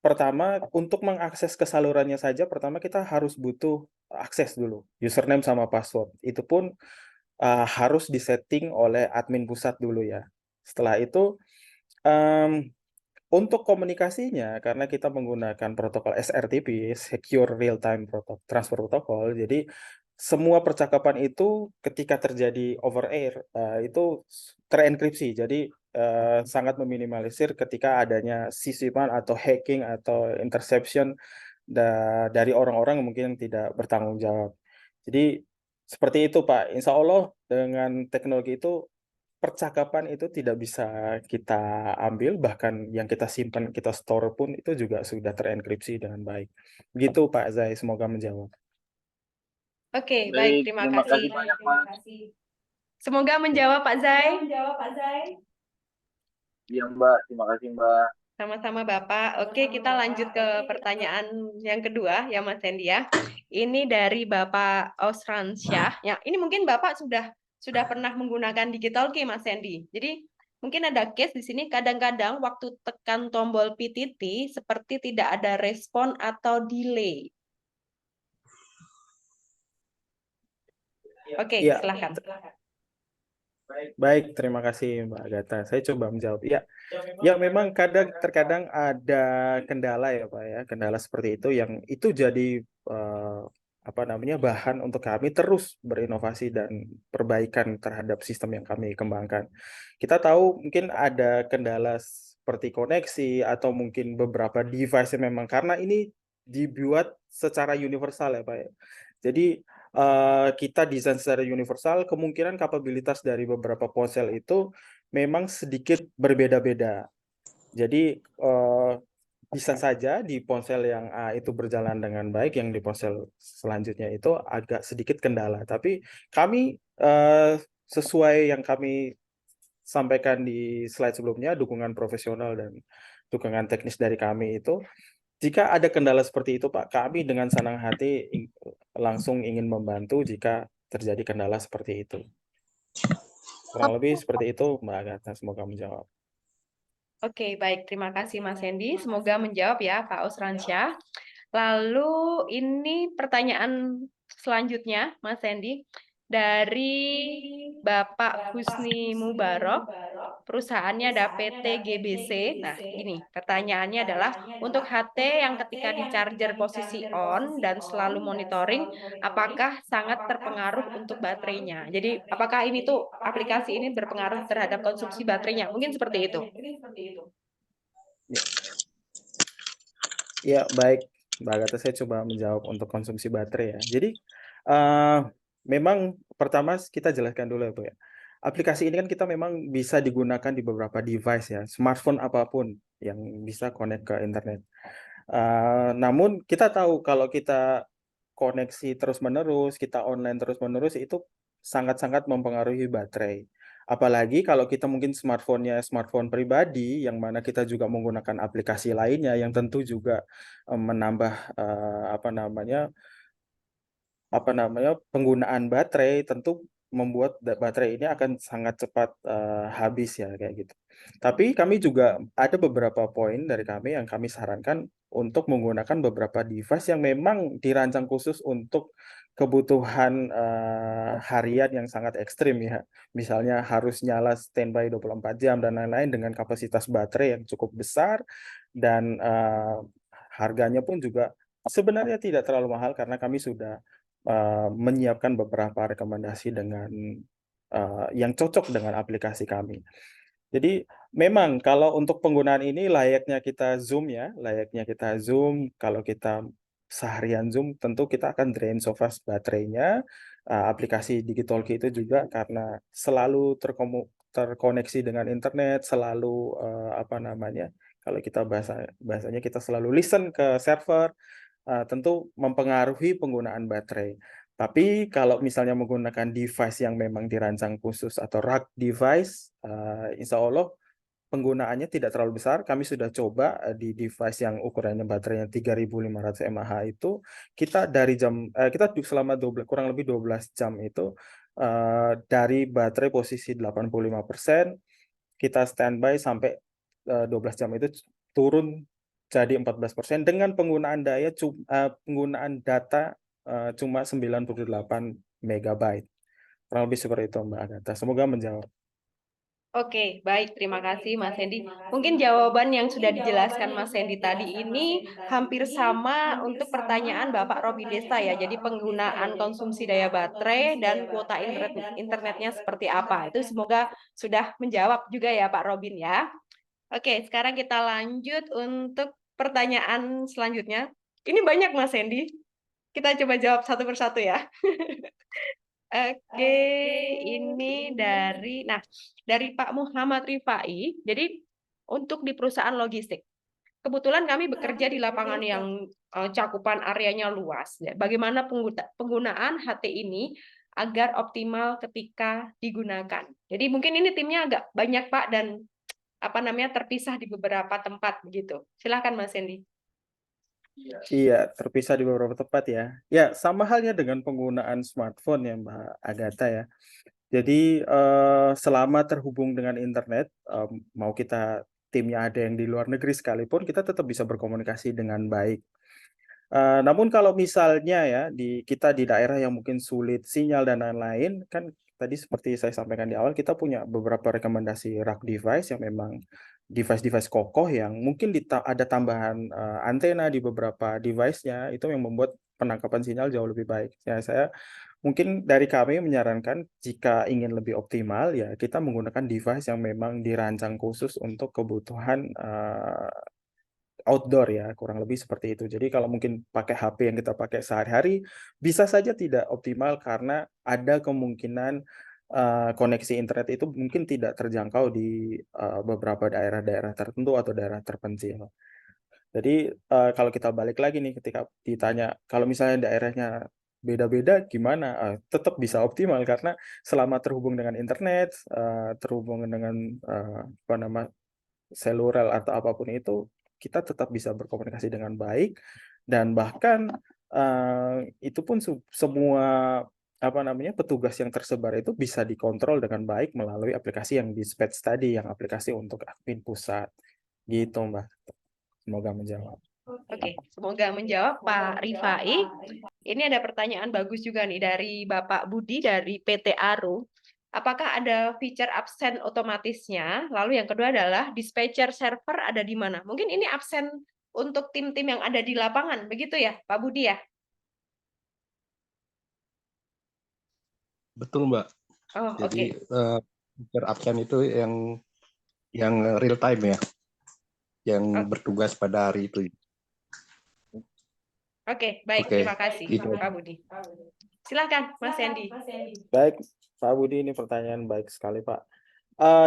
Speaker 4: pertama untuk mengakses ke salurannya saja, pertama kita harus butuh akses dulu, username sama password. Itu pun harus disetting oleh admin pusat dulu ya. Setelah itu untuk komunikasinya, karena kita menggunakan protokol SRTP, Secure Real Time Transfer Protocol, jadi semua percakapan itu ketika terjadi over air, itu terenkripsi. Jadi sangat meminimalisir ketika adanya sisipan atau hacking atau interception dari orang-orang yang mungkin tidak bertanggung jawab. Jadi seperti itu Pak, insya Allah dengan teknologi itu percakapan itu tidak bisa kita ambil, bahkan yang kita simpan, kita store pun itu juga sudah terenkripsi dengan baik. Begitu Pak Zai, semoga menjawab.
Speaker 1: Oke, baik, terima kasih.
Speaker 5: banyak Pak.
Speaker 1: Semoga menjawab Pak Zai.
Speaker 5: Iya Mbak, terima kasih Mbak.
Speaker 1: Sama-sama Bapak. Oke, kita lanjut ke pertanyaan yang kedua ya Mas Hendy ya. Ini dari Bapak Osransyah. Ya, ini mungkin Bapak sudah pernah menggunakan Digital Key Mas Hendy. Jadi mungkin ada case di sini kadang-kadang waktu tekan tombol PTT seperti tidak ada respon atau delay. Oke,
Speaker 4: Iya.
Speaker 1: silakan.
Speaker 4: Baik, terima kasih Mbak Agatha. Saya coba menjawab. Ya memang terkadang ada kendala ya Pak ya, kendala seperti itu yang itu jadi apa namanya bahan untuk kami terus berinovasi dan perbaikan terhadap sistem yang kami kembangkan. Kita tahu mungkin ada kendala seperti koneksi atau mungkin beberapa device yang memang karena ini dibuat secara universal ya Pak ya. Jadi kita desain secara universal, kemungkinan kapabilitas dari beberapa ponsel itu memang sedikit berbeda-beda. Jadi bisa saja di ponsel yang A itu berjalan dengan baik, yang di ponsel selanjutnya itu agak sedikit kendala. Tapi kami sesuai yang kami sampaikan di slide sebelumnya, dukungan profesional dan dukungan teknis dari kami itu, jika ada kendala seperti itu, Pak, kami dengan senang hati langsung ingin membantu jika terjadi kendala seperti itu. Kurang lebih seperti itu, Mbak Agatha. Semoga menjawab.
Speaker 1: Oke, baik. Terima kasih Mas Hendy. Semoga menjawab ya Pak Osransyah. Lalu ini pertanyaan selanjutnya Mas Hendy dari Bapak Husni Mubarok. Perusahaannya ada PT GBC. Nah, ini pertanyaannya adalah untuk HT yang ketika di charger posisi on dan selalu monitoring, apakah sangat terpengaruh untuk baterainya? Jadi, apakah ini tuh aplikasi ini berpengaruh terhadap konsumsi baterainya? Mungkin seperti itu.
Speaker 4: Ya, baik, Mbak Agatha, saya coba menjawab untuk konsumsi baterai ya. Jadi, memang pertama kita jelaskan dulu ya, Bu ya. Aplikasi ini kan kita memang bisa digunakan di beberapa device ya, smartphone apapun yang bisa connect ke internet. Namun kita tahu kalau kita koneksi terus-menerus, kita online terus-menerus itu sangat-sangat mempengaruhi baterai. Apalagi kalau kita mungkin smartphone-nya smartphone pribadi yang mana kita juga menggunakan aplikasi lainnya yang tentu juga menambah apa namanya penggunaan baterai, tentu membuat baterai ini akan sangat cepat habis ya kayak gitu. Tapi kami juga ada beberapa poin dari kami yang kami sarankan untuk menggunakan beberapa device yang memang dirancang khusus untuk kebutuhan harian yang sangat ekstrim ya. Misalnya harus nyala standby 24 jam dan lain-lain dengan kapasitas baterai yang cukup besar dan harganya pun juga sebenarnya tidak terlalu mahal karena kami sudah menyiapkan beberapa rekomendasi dengan yang cocok dengan aplikasi kami. Jadi memang kalau untuk penggunaan ini layaknya kita Zoom ya, layaknya kita Zoom, kalau kita seharian Zoom tentu kita akan drain so fast baterainya. Aplikasi Digital Key itu juga karena selalu terkoneksi dengan internet, selalu apa namanya, kalau kita bahasanya kita selalu listen ke server, tentu mempengaruhi penggunaan baterai. Tapi kalau misalnya menggunakan device yang memang dirancang khusus atau rack device, insya Allah penggunaannya tidak terlalu besar. Kami sudah coba di device yang ukurannya baterainya 3.500 mAh itu, kita dari kita selama kurang lebih 12 jam itu dari baterai posisi 85%, kita standby sampai 12 jam itu turun jadi 14% dengan penggunaan penggunaan data cuma 98 megabyte. Kurang lebih seperti itu Mbak Agatha. Semoga menjawab.
Speaker 1: Oke, baik. Terima kasih Mas Hendy. Mungkin jawaban yang sudah dijelaskan Mas Hendy tadi ini hampir sama untuk pertanyaan Bapak Robin Desta ya. Jadi penggunaan konsumsi daya baterai dan kuota internetnya seperti apa. Itu semoga sudah menjawab juga ya Pak Robin ya. Oke, sekarang kita lanjut untuk pertanyaan selanjutnya. Ini banyak Mas Hendy. Kita coba jawab satu persatu ya. Oke, ini dari Pak Muhammad Rifai. Jadi untuk di perusahaan logistik. Kebetulan kami bekerja di lapangan yang cakupan areanya luas. Ya. Bagaimana penggunaan HT ini agar optimal ketika digunakan. Jadi mungkin ini timnya agak banyak Pak dan terpisah di beberapa tempat begitu. Silakan Mas Hendy.
Speaker 4: Iya, terpisah di beberapa tempat ya. Ya, sama halnya dengan penggunaan smartphone ya, Mbak Agatha ya. Jadi selama terhubung dengan internet, mau kita timnya ada yang di luar negeri sekalipun, kita tetap bisa berkomunikasi dengan baik. Namun kalau misalnya ya kita di daerah yang mungkin sulit sinyal dan lain-lain, kan tadi seperti saya sampaikan di awal, kita punya beberapa rekomendasi rak device yang memang device-device kokoh yang mungkin ada tambahan antena di beberapa device-nya, itu yang membuat penangkapan sinyal jauh lebih baik. Ya, saya mungkin dari kami menyarankan jika ingin lebih optimal ya kita menggunakan device yang memang dirancang khusus untuk kebutuhan outdoor ya, kurang lebih seperti itu. Jadi kalau mungkin pakai HP yang kita pakai sehari-hari bisa saja tidak optimal karena ada kemungkinan koneksi internet itu mungkin tidak terjangkau di beberapa daerah-daerah tertentu atau daerah terpencil. Jadi kalau kita balik lagi nih ketika ditanya kalau misalnya daerahnya beda-beda gimana? Tetap bisa optimal karena selama terhubung dengan internet, terhubung dengan seluler atau apapun itu, kita tetap bisa berkomunikasi dengan baik dan bahkan itu pun semua petugas yang tersebar itu bisa dikontrol dengan baik melalui aplikasi yang dispatch tadi, yang aplikasi untuk admin pusat gitu, Mbak. Semoga menjawab.
Speaker 1: Oke, semoga menjawab Pak Rifai. Ini ada pertanyaan bagus juga nih dari Bapak Budi dari PT Aru. Apakah ada feature absen otomatisnya? Lalu yang kedua adalah dispatcher server ada di mana? Mungkin ini absen untuk tim-tim yang ada di lapangan, begitu ya Pak Budi ya?
Speaker 6: Betul, Mbak.
Speaker 1: Oh,
Speaker 6: Jadi
Speaker 1: oke.
Speaker 6: feature absen itu yang real time ya, yang bertugas pada hari itu.
Speaker 1: Oke, baik.
Speaker 6: Oke,
Speaker 1: Terima kasih
Speaker 6: itu.
Speaker 1: Pak Budi. Silakan Mas Hendy.
Speaker 4: Baik, Pak Budi, ini pertanyaan baik sekali, Pak.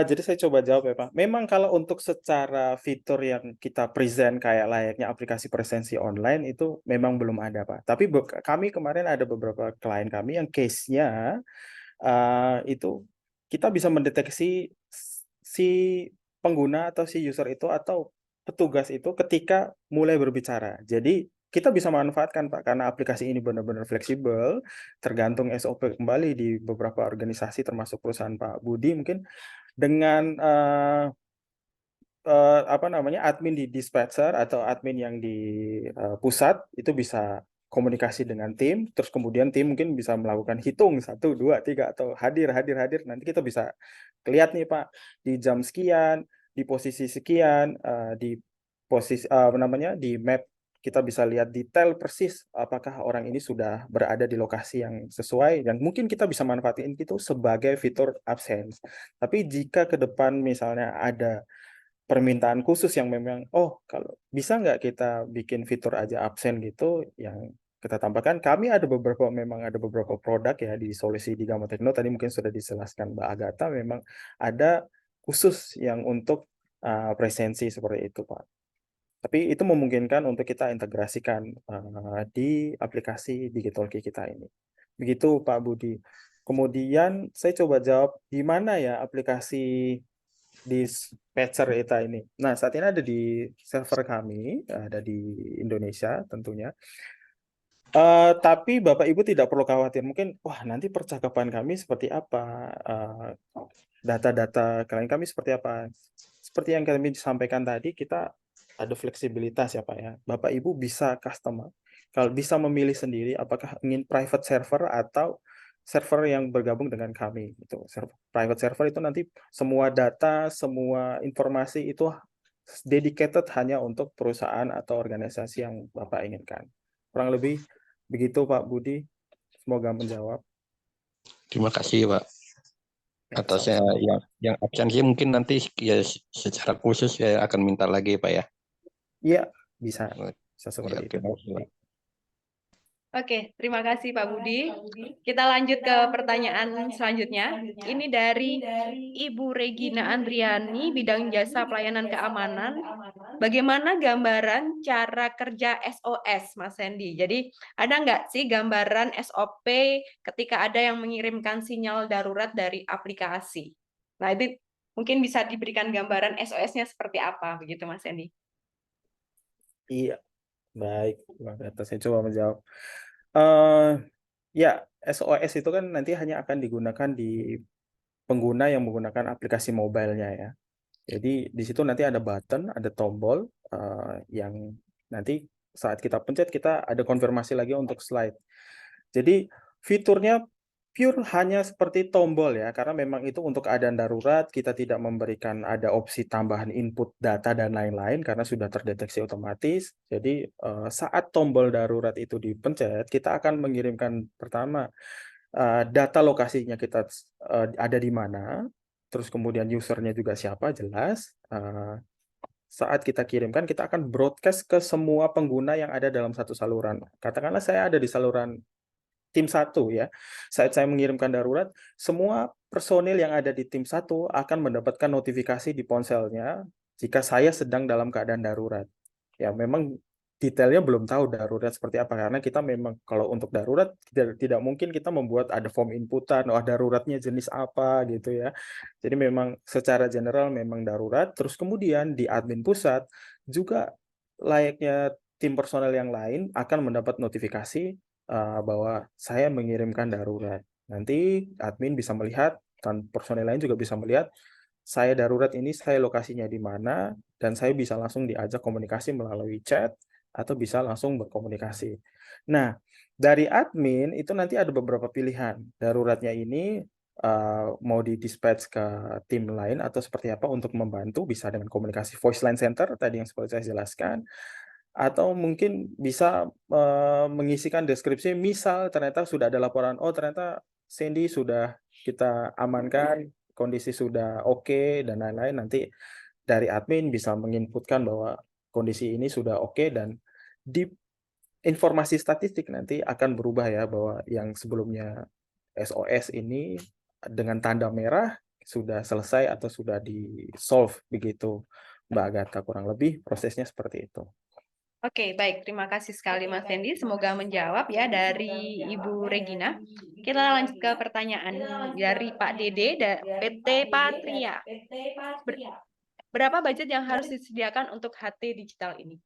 Speaker 4: Jadi saya coba jawab ya, Pak. Memang kalau untuk secara fitur yang kita present kayak layaknya aplikasi presensi online itu memang belum ada, Pak. Tapi kami kemarin ada beberapa klien kami yang case-nya itu kita bisa mendeteksi si pengguna atau si user itu atau petugas itu ketika mulai berbicara. Jadi kita bisa manfaatkan, Pak, karena aplikasi ini benar-benar fleksibel, tergantung SOP kembali di beberapa organisasi termasuk perusahaan Pak Budi mungkin dengan admin di dispatcher atau admin yang di pusat itu bisa komunikasi dengan tim, terus kemudian tim mungkin bisa melakukan hitung 1, 2, 3 atau hadir. Nanti kita bisa lihat nih Pak di jam sekian, di posisi sekian, di posisi di map kita bisa lihat detail persis apakah orang ini sudah berada di lokasi yang sesuai dan mungkin kita bisa manfaatin itu sebagai fitur absence. Tapi jika ke depan misalnya ada permintaan khusus yang memang, kalau bisa nggak kita bikin fitur aja absen gitu, yang kita tambahkan, memang ada beberapa produk ya di solusi di Gama Tekno, tadi mungkin sudah dijelaskan Mbak Agatha, memang ada khusus yang untuk presensi seperti itu, Pak. Tapi itu memungkinkan untuk kita integrasikan di aplikasi Digitalki kita ini. Begitu Pak Budi. Kemudian saya coba jawab di mana ya aplikasi dispatcher ETA ini. Nah, saat ini ada di server kami, ada di Indonesia tentunya. Tapi Bapak Ibu tidak perlu khawatir. Mungkin, nanti percakapan kami seperti apa, data-data klien kami seperti apa. Seperti yang kami sampaikan tadi, kita ada fleksibilitas ya Pak ya. Bapak Ibu bisa custom, kalau bisa memilih sendiri apakah ingin private server atau server yang bergabung dengan kami. Itu private server itu nanti semua data, semua informasi itu dedicated hanya untuk perusahaan atau organisasi yang Bapak inginkan. Kurang lebih begitu Pak Budi. Semoga menjawab.
Speaker 6: Terima kasih, Pak. Atasnya yang absensi mungkin nanti ya secara khusus saya akan minta lagi, Pak ya.
Speaker 4: Iya, bisa seperti itu.
Speaker 1: Oke, terima kasih Pak Budi. Kita lanjut ke pertanyaan selanjutnya. Ini dari Ibu Regina Andriani, bidang jasa pelayanan keamanan. Bagaimana gambaran cara kerja SOS, Mas Hendy? Jadi ada nggak sih gambaran SOP ketika ada yang mengirimkan sinyal darurat dari aplikasi? Nah, itu Mungkin bisa diberikan gambaran SOS-nya seperti apa, begitu Mas Hendy.
Speaker 4: Iya, baik, Mbak Agatha, saya coba menjawab. Eh, ya, SOS itu kan nanti hanya akan digunakan di pengguna yang menggunakan aplikasi mobile-nya ya. Jadi di situ nanti ada button, ada tombol yang nanti saat kita pencet kita ada konfirmasi lagi untuk slide. Jadi fiturnya pure hanya seperti tombol ya, karena memang itu untuk keadaan darurat kita tidak memberikan ada opsi tambahan input data dan lain-lain karena sudah terdeteksi otomatis. Jadi saat tombol darurat itu dipencet, kita akan mengirimkan pertama data lokasinya kita ada di mana, terus kemudian usernya juga siapa jelas. Saat kita kirimkan, kita akan broadcast ke semua pengguna yang ada dalam satu saluran. Katakanlah saya ada di saluran tim 1 ya. Saat saya mengirimkan darurat, semua personil yang ada di tim 1 akan mendapatkan notifikasi di ponselnya jika saya sedang dalam keadaan darurat. Ya, memang detailnya belum tahu darurat seperti apa karena kita memang kalau untuk darurat tidak mungkin kita membuat ada form inputan, daruratnya jenis apa gitu ya. Jadi memang secara general memang darurat. Terus kemudian di admin pusat juga layaknya tim personel yang lain akan mendapat notifikasi bahwa saya mengirimkan darurat. Nanti admin bisa melihat dan personel lain juga bisa melihat saya darurat ini, saya lokasinya di mana, dan saya bisa langsung diajak komunikasi melalui chat atau bisa langsung berkomunikasi. Nah, dari admin itu nanti ada beberapa pilihan. Daruratnya ini mau di-dispatch ke tim lain atau seperti apa untuk membantu, bisa dengan komunikasi voice line center tadi yang seperti saya jelaskan, atau mungkin bisa mengisikan deskripsi, misal ternyata sudah ada laporan, oh ternyata Sandy sudah kita amankan, kondisi sudah oke, dan lain-lain, nanti dari admin bisa menginputkan bahwa kondisi ini sudah oke, dan di informasi statistik nanti akan berubah ya, bahwa yang sebelumnya SOS ini dengan tanda merah sudah selesai atau sudah di-solve begitu, Mbak Agatha, kurang lebih prosesnya seperti itu.
Speaker 1: Oke, baik. Terima kasih sekali Mas Hendy. Semoga menjawab ya dari Ibu Regina. Kita lanjut ke pertanyaan dari Pak Dede, PT Patria. Berapa budget yang harus disediakan untuk HT digital ini?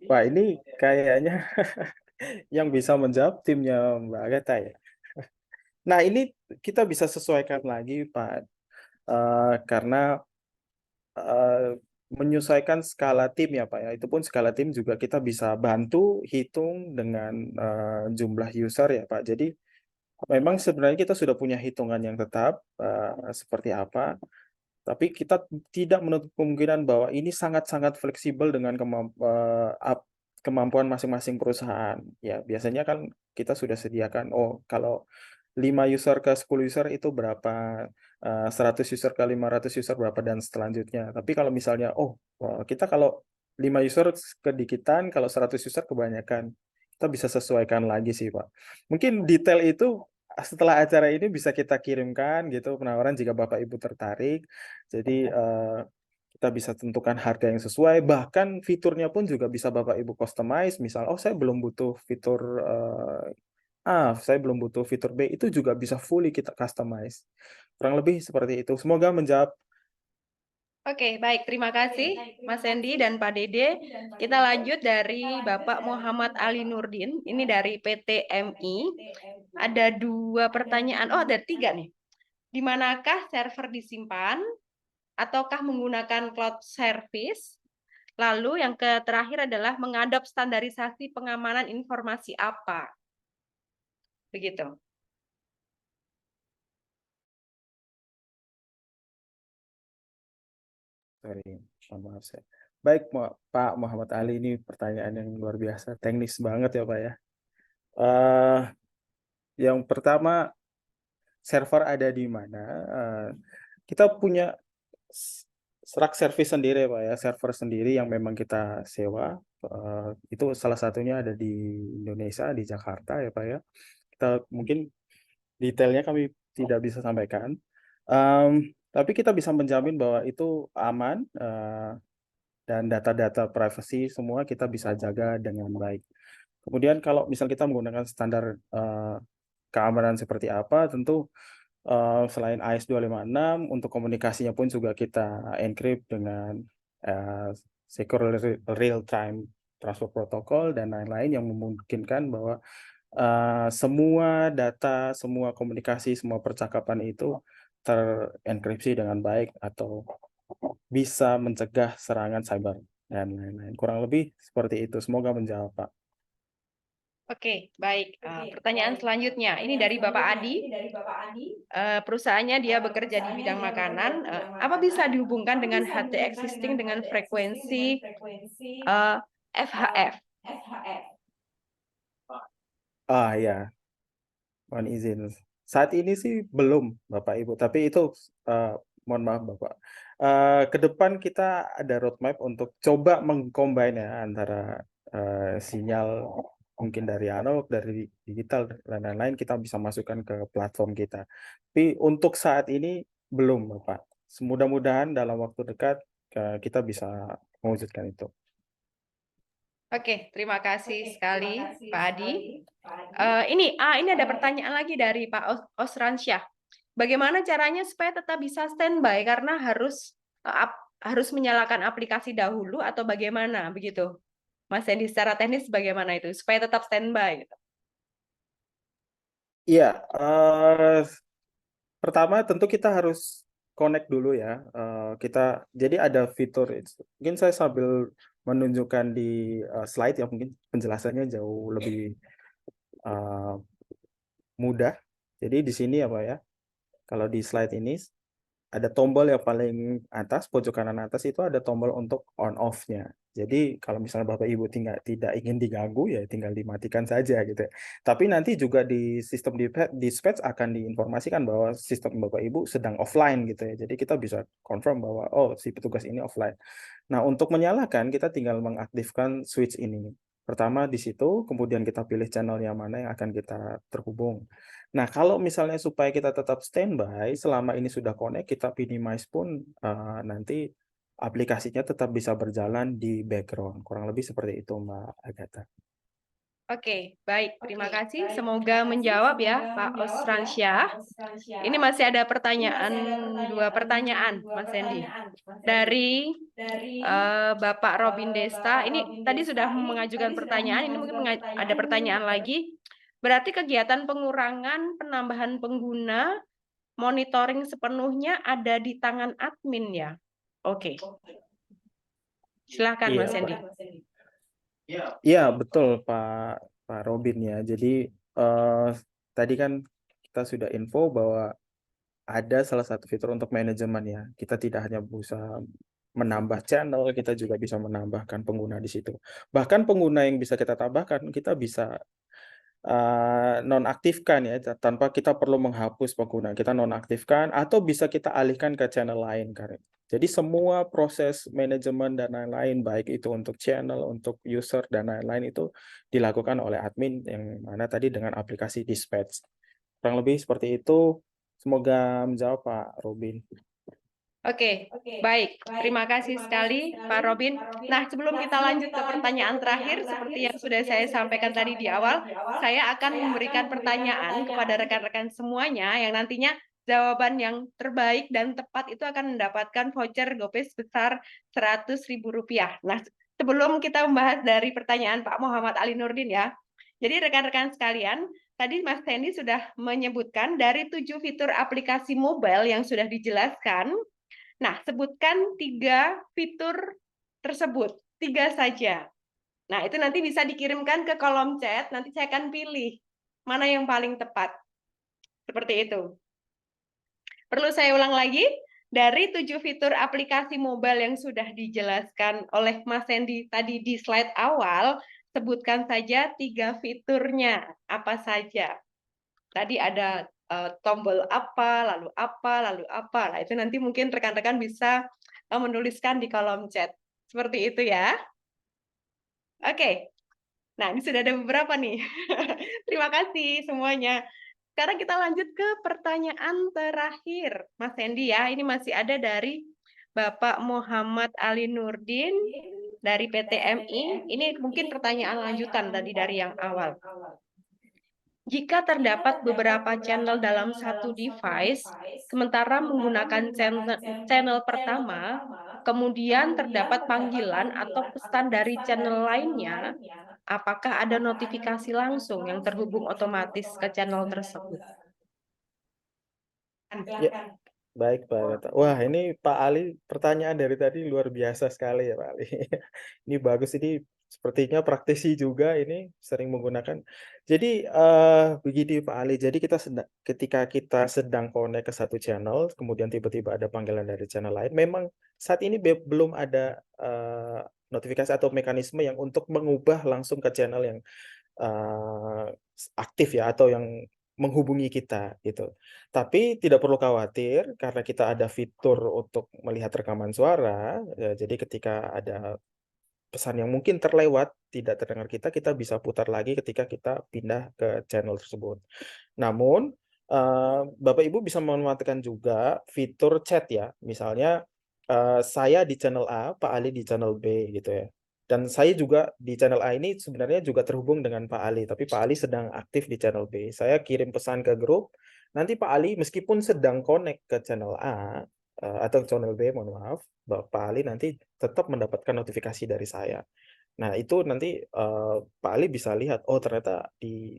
Speaker 4: Wah, ini kayaknya yang bisa menjawab timnya Mbak Agatha ya. Nah, ini kita bisa sesuaikan lagi, Pak, karena menyesuaikan skala tim ya, Pak ya. Itu pun skala tim juga kita bisa bantu hitung dengan jumlah user ya, Pak. Jadi memang sebenarnya kita sudah punya hitungan yang tetap seperti apa, tapi kita tidak menutup kemungkinan bahwa ini sangat-sangat fleksibel dengan kemampuan masing-masing perusahaan. Ya, biasanya kan kita sudah sediakan, kalau 5 user ke 10 user itu berapa, 100 user ke 500 user berapa, dan selanjutnya. Tapi kalau misalnya, kita kalau 5 user kedikitan, kalau 100 user kebanyakan, kita bisa sesuaikan lagi sih, Pak. Mungkin detail itu setelah acara ini bisa kita kirimkan gitu penawaran jika Bapak Ibu tertarik. Jadi kita bisa tentukan harga yang sesuai, bahkan fiturnya pun juga bisa Bapak Ibu customize. Misal, saya belum butuh fitur A, saya belum butuh fitur B, itu juga bisa fully kita customize. Kurang lebih seperti itu. Semoga menjawab.
Speaker 1: Oke, baik. Terima kasih Mas Hendy dan Pak Dede. Kita lanjut dari Bapak Muhammad Ali Nurdin. Ini dari PT MI. Ada 2 pertanyaan. Ada 3 nih. Di manakah server disimpan? Ataukah menggunakan cloud service? Lalu yang terakhir adalah mengadop standarisasi pengamanan informasi apa? Begitu.
Speaker 4: Sorry, maaf saya. Baik, Pak Muhammad Ali, ini pertanyaan yang luar biasa, teknis banget ya, Pak ya. Yang pertama, server ada di mana? Kita punya rack service sendiri, Pak ya, server sendiri yang memang kita sewa. Itu salah satunya ada di Indonesia, di Jakarta ya, Pak ya. Kita mungkin detailnya kami tidak bisa sampaikan. Tapi kita bisa menjamin bahwa itu aman, dan data-data privacy semua kita bisa jaga dengan baik. Kemudian kalau misal kita menggunakan standar keamanan seperti apa, tentu Selain AES256, untuk komunikasinya pun juga kita encrypt dengan secure real-time transfer protocol dan lain-lain yang memungkinkan bahwa semua data, semua komunikasi, semua percakapan itu terenkripsi dengan baik atau bisa mencegah serangan cyber dan lain-lain. Kurang lebih seperti itu. Semoga menjawab, Pak.
Speaker 1: Oke, baik. Pertanyaan selanjutnya, ini dari Bapak Adi. Perusahaannya dia bekerja di bidang makanan. Apa bisa dihubungkan dengan HT existing dengan frekuensi FHF?
Speaker 4: Ya, mohon izin. Saat ini sih belum, Bapak Ibu. Tapi itu, mohon maaf, Bapak. Ke depan kita ada roadmap untuk coba mengcombine ya antara sinyal mungkin dari analog, dari digital dan lain-lain kita bisa masukkan ke platform kita. Tapi untuk saat ini belum, Bapak. Mudah-mudahan dalam waktu dekat kita bisa mewujudkan itu.
Speaker 1: Oke, terima kasih sekali Pak Adi. Ini ada pertanyaan lagi dari Pak Osransyah. Bagaimana caranya supaya tetap bisa standby karena harus menyalakan aplikasi dahulu atau bagaimana begitu? Mas Hendy, secara teknis bagaimana itu supaya tetap standby gitu?
Speaker 4: Iya, pertama tentu kita harus connect dulu ya. Jadi ada fitur, mungkin saya sambil menunjukkan di slide yang mungkin penjelasannya jauh lebih mudah. Jadi di sini apa ya? Kalau di slide ini ada tombol yang paling atas, pojok kanan atas itu ada tombol untuk on off-nya. Jadi kalau misalnya Bapak Ibu tidak ingin diganggu ya tinggal dimatikan saja gitu. Tapi nanti juga di sistem dispatch akan diinformasikan bahwa sistem Bapak Ibu sedang offline gitu ya. Jadi kita bisa confirm bahwa oh si petugas ini offline. Nah, untuk menyalakan kita tinggal mengaktifkan switch ini. Pertama di situ, kemudian kita pilih channel yang mana yang akan kita terhubung. Nah, kalau misalnya supaya kita tetap standby, selama ini sudah connect, kita minimize pun nanti aplikasinya tetap bisa berjalan di background. Kurang lebih seperti itu, Mbak Agatha.
Speaker 1: Oke, baik. Terima kasih. Semoga menjawab ya, Pak Osransyah. Ini masih ada dua pertanyaan, Mas Hendy. Dari Bapak Robin Desta, ini tadi sudah mengajukan pertanyaan, ini mungkin ada pertanyaan lagi. Berarti kegiatan pengurangan penambahan pengguna monitoring sepenuhnya ada di tangan admin ya? Oke. Silakan Mas Hendy.
Speaker 4: Iya, betul Pak Robin ya. Jadi tadi kan kita sudah info bahwa ada salah satu fitur untuk manajemen ya. Kita tidak hanya bisa menambah channel, kita juga bisa menambahkan pengguna di situ. Bahkan pengguna yang bisa kita tambahkan, kita bisa nonaktifkan ya, tanpa kita perlu menghapus pengguna. Kita nonaktifkan atau bisa kita alihkan ke channel lain, Karin. Jadi semua proses manajemen dan lain-lain, baik itu untuk channel, untuk user, dan lain-lain itu dilakukan oleh admin yang mana tadi dengan aplikasi Dispatch. Kurang lebih seperti itu. Semoga menjawab Pak Robin.
Speaker 1: Oke, baik. Terima kasih sekali Pak Robin. Nah, sebelum kita lanjut ke pertanyaan terakhir, seperti yang sudah saya sampaikan tadi di awal, saya akan memberikan pertanyaan kepada rekan-rekan semuanya yang nantinya jawaban yang terbaik dan tepat itu akan mendapatkan voucher GoPay sebesar Rp100.000. Nah, sebelum kita membahas dari pertanyaan Pak Muhammad Ali Nurdin ya. Jadi rekan-rekan sekalian, tadi Mas Hendy sudah menyebutkan dari 7 fitur aplikasi mobile yang sudah dijelaskan. Nah, sebutkan 3 fitur tersebut, 3 saja. Nah, itu nanti bisa dikirimkan ke kolom chat, nanti saya akan pilih mana yang paling tepat. Seperti itu. Perlu saya ulang lagi? Dari 7 fitur aplikasi mobile yang sudah dijelaskan oleh Mas Hendy tadi di slide awal, sebutkan saja 3 fiturnya, apa saja. Tadi ada tombol apa, lalu apa, lalu apa. Nah, itu nanti mungkin rekan-rekan bisa menuliskan di kolom chat. Seperti itu ya. Oke. Nah, ini sudah ada beberapa nih. Terima kasih semuanya. Sekarang kita lanjut ke pertanyaan terakhir, Mas Hendy ya. Ini masih ada dari Bapak Muhammad Ali Nurdin dari PT MI. Ini mungkin pertanyaan lanjutan tadi dari yang awal. Jika terdapat beberapa channel dalam satu device, sementara menggunakan channel pertama, kemudian terdapat panggilan atau pesan dari channel lainnya, apakah ada notifikasi langsung yang terhubung otomatis ke channel tersebut?
Speaker 4: Ya, baik Pak Agatha. Wah, ini Pak Ali pertanyaan dari tadi luar biasa sekali ya Pak Ali. Ini bagus, ini sepertinya praktisi juga ini sering menggunakan. Jadi begini Pak Ali, jadi ketika kita sedang connect ke satu channel, kemudian tiba-tiba ada panggilan dari channel lain, memang saat ini belum ada notifikasi atau mekanisme yang untuk mengubah langsung ke channel yang aktif ya, atau yang menghubungi kita gitu. Tapi tidak perlu khawatir karena kita ada fitur untuk melihat rekaman suara. Jadi ketika ada pesan yang mungkin terlewat, tidak terdengar kita bisa putar lagi ketika kita pindah ke channel tersebut. Namun, Bapak Ibu bisa memanfaatkan juga fitur chat ya. Misalnya, saya di channel A, Pak Ali di channel B gitu ya. Dan saya juga di channel A ini sebenarnya juga terhubung dengan Pak Ali, tapi Pak Ali sedang aktif di channel B. Saya kirim pesan ke grup, nanti Pak Ali meskipun sedang connect ke channel A, atau channel B, mohon maaf, Pak Ali nanti tetap mendapatkan notifikasi dari saya. Nah, itu nanti Pak Ali bisa lihat, oh ternyata di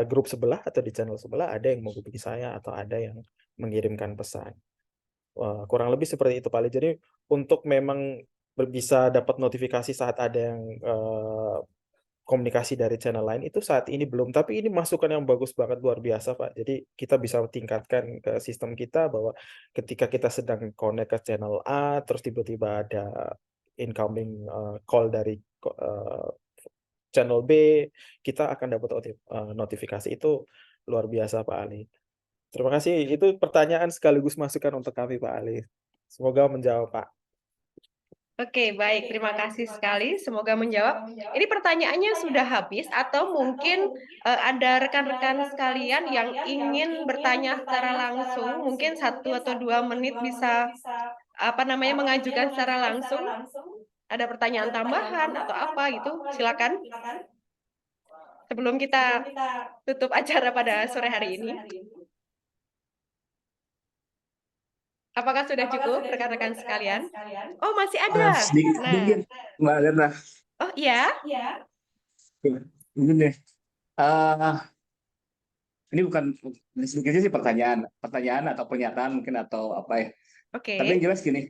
Speaker 4: grup sebelah atau di channel sebelah ada yang menghubungi saya atau ada yang mengirimkan pesan. Kurang lebih seperti itu Pak Ali. Jadi untuk memang bisa dapat notifikasi saat ada yang komunikasi dari channel lain itu saat ini belum, tapi ini masukan yang bagus banget, luar biasa Pak. Jadi kita bisa tingkatkan ke sistem kita bahwa ketika kita sedang connect ke channel A, terus tiba-tiba ada incoming call dari channel B, kita akan dapat notifikasi. Itu luar biasa Pak Ali. Terima kasih. Itu pertanyaan sekaligus masukan untuk kami Pak Ali. Semoga menjawab Pak.
Speaker 1: Oke, baik. Terima kasih sekali. Semoga menjawab. Ini pertanyaannya sudah habis atau mungkin ada rekan-rekan sekalian yang ingin bertanya secara langsung, mungkin 1 atau 2 menit bisa mengajukan secara langsung. Ada pertanyaan tambahan atau apa gitu? Silakan. Sebelum kita tutup acara pada sore hari ini. Apakah sudah cukup rekan-rekan sekalian? Oh, masih ada.
Speaker 5: Sedikit, Mbak Agatha.
Speaker 1: Oh, iya.
Speaker 5: Ini deh. Ini bukan sedikitnya sih pertanyaan atau pernyataan mungkin atau apa ya.
Speaker 1: Oke.
Speaker 5: Tapi yang jelas gini,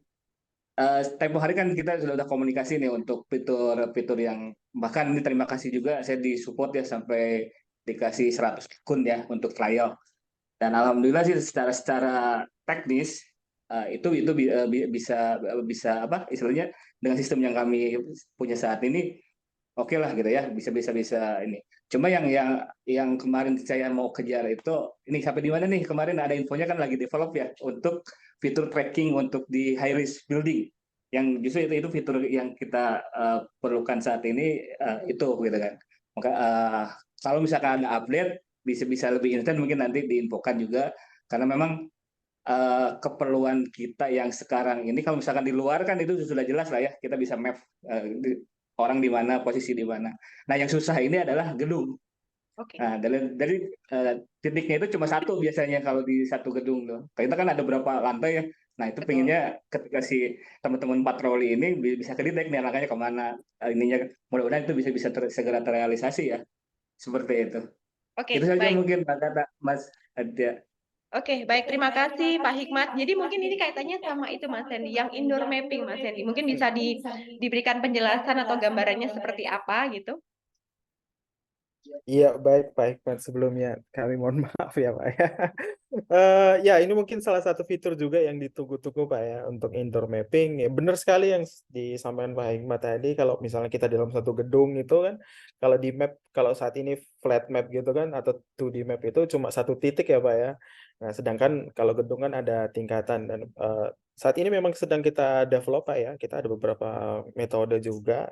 Speaker 5: tempo hari kan kita sudah komunikasi nih untuk fitur yang bahkan ini terima kasih juga saya disupport ya sampai dikasih 100 akun ya untuk trial. Dan alhamdulillah sih secara teknis itu bisa apa istilahnya dengan sistem yang kami punya saat ini oke lah gitu ya bisa ini. Cuma yang kemarin saya mau kejar itu ini sampai di mana nih kemarin ada infonya kan lagi develop ya untuk fitur tracking untuk di high risk building yang justru itu fitur yang kita perlukan saat ini itu gitu kan. Maka kalau misalkan ada update bisa lebih instan mungkin nanti diinfokan juga karena memang keperluan kita yang sekarang ini kalau misalkan di luar kan itu sudah jelas lah ya kita bisa map orang di mana posisi di mana. Nah yang susah ini adalah gedung.
Speaker 1: Oke.
Speaker 5: Nah dari titiknya itu cuma satu biasanya kalau di satu gedung tuh. Kita kan ada berapa lantai ya. Nah itu pengennya ketika si teman-teman patroli ini bisa kedetek nih anaknya kemana ininya mudah-mudahan itu bisa segera terrealisasi ya seperti itu.
Speaker 1: Oke,
Speaker 5: Itu saja
Speaker 1: baik.
Speaker 5: mungkin kata Mas Adya.
Speaker 1: Oke, baik. Terima kasih Pak Hikmat. Jadi mungkin ini kaitannya sama itu Mas Hendy, yang indoor mapping Mas Hendy. Mungkin bisa diberikan penjelasan atau gambarannya seperti apa gitu?
Speaker 4: Iya, baik Pak Hikmat. Sebelumnya kami mohon maaf ya Pak ya. Ya, ini mungkin salah satu fitur juga yang ditunggu-tunggu Pak ya untuk indoor mapping. Ya, benar sekali yang disampaikan Pak Hikmat tadi. Kalau misalnya kita dalam satu gedung itu kan, kalau di map, kalau saat ini flat map gitu kan, atau 2D map itu cuma satu titik ya Pak ya. Nah, sedangkan kalau gedung kan ada tingkatan dan saat ini memang sedang kita develop Pak ya. Kita ada beberapa metode juga.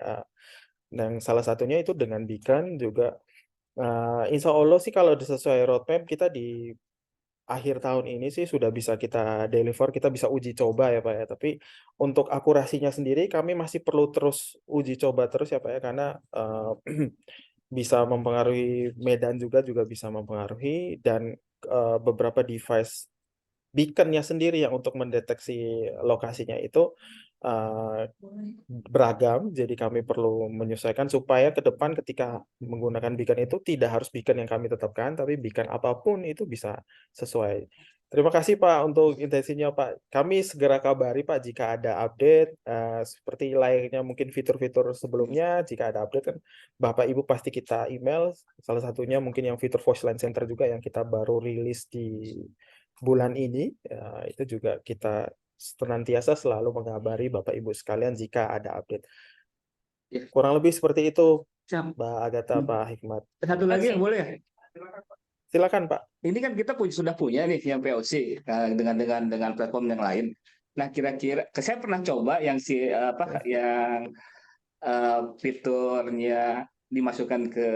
Speaker 4: Dan salah satunya itu dengan Beacon juga. Insya Allah sih kalau sesuai roadmap kita di akhir tahun ini sih sudah bisa kita deliver, kita bisa uji coba ya Pak ya. Tapi untuk akurasinya sendiri kami masih perlu terus uji coba terus ya Pak ya, karena bisa mempengaruhi medan juga bisa mempengaruhi, dan beberapa device beacon-nya sendiri yang untuk mendeteksi lokasinya itu beragam, jadi kami perlu menyesuaikan supaya ke depan ketika menggunakan beacon itu tidak harus beacon yang kami tetapkan, tapi beacon apapun itu bisa sesuai. Terima kasih Pak untuk intensinya Pak. Kami segera kabari Pak jika ada update, seperti layaknya mungkin fitur-fitur sebelumnya. Jika ada update kan Bapak Ibu pasti kita email. Salah satunya mungkin yang fitur Voice Line Center juga yang kita baru rilis di bulan ini. Itu juga kita senantiasa selalu mengabari Bapak Ibu sekalian jika ada update.
Speaker 5: Ya.
Speaker 4: Kurang lebih seperti itu
Speaker 5: Siap.
Speaker 4: Mbak Agatha, Pak Hikmat.
Speaker 5: Satu lagi yang boleh ya?
Speaker 4: Silakan Pak.
Speaker 5: Ini kan kita sudah punya nih yang POC dengan platform yang lain. Nah, kira-kira saya pernah coba yang fiturnya dimasukkan ke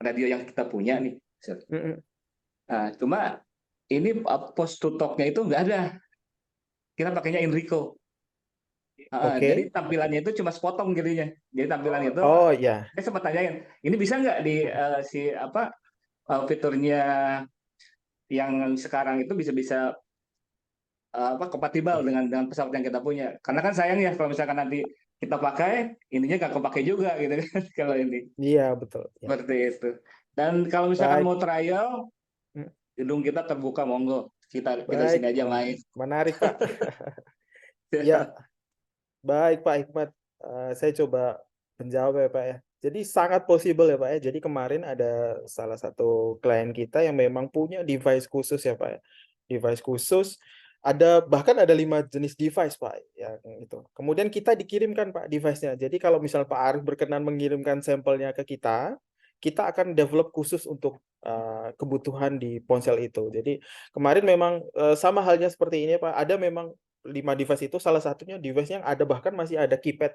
Speaker 5: radio yang kita punya nih. Nah, cuma ini post to talk-nya itu nggak ada. Kita pakainya Enrico. Jadi tampilannya itu cuma sepotong jadinya. Jadi tampilannya itu.
Speaker 4: Oh ya.
Speaker 5: Saya sempat tanyain, ini bisa nggak di fiturnya yang sekarang itu bisa kompatibel dengan pesawat yang kita punya. Karena kan sayang ya kalau misalkan nanti kita pakai, ininya nggak kepakai juga gitu kan kalau ini.
Speaker 4: Iya betul. Ya.
Speaker 5: Seperti itu. Dan kalau misalkan
Speaker 4: Baik.
Speaker 5: mau trial, gedung kita terbuka, monggo kita sini aja main.
Speaker 4: Menarik Pak. Ya. Baik Pak Hikmat, saya coba menjawab ya Pak ya. Jadi sangat possible ya Pak ya. Jadi kemarin ada salah satu klien kita yang memang punya device khusus ya Pak ya. Device khusus, bahkan ada 5 jenis device Pak yang itu. Kemudian kita dikirimkan Pak device-nya. Jadi kalau misal Pak Arif berkenan mengirimkan sampelnya ke kita akan develop khusus untuk kebutuhan di ponsel itu. Jadi kemarin memang sama halnya seperti ini Pak. Ada memang 5 device itu, salah satunya device yang ada bahkan masih ada keypad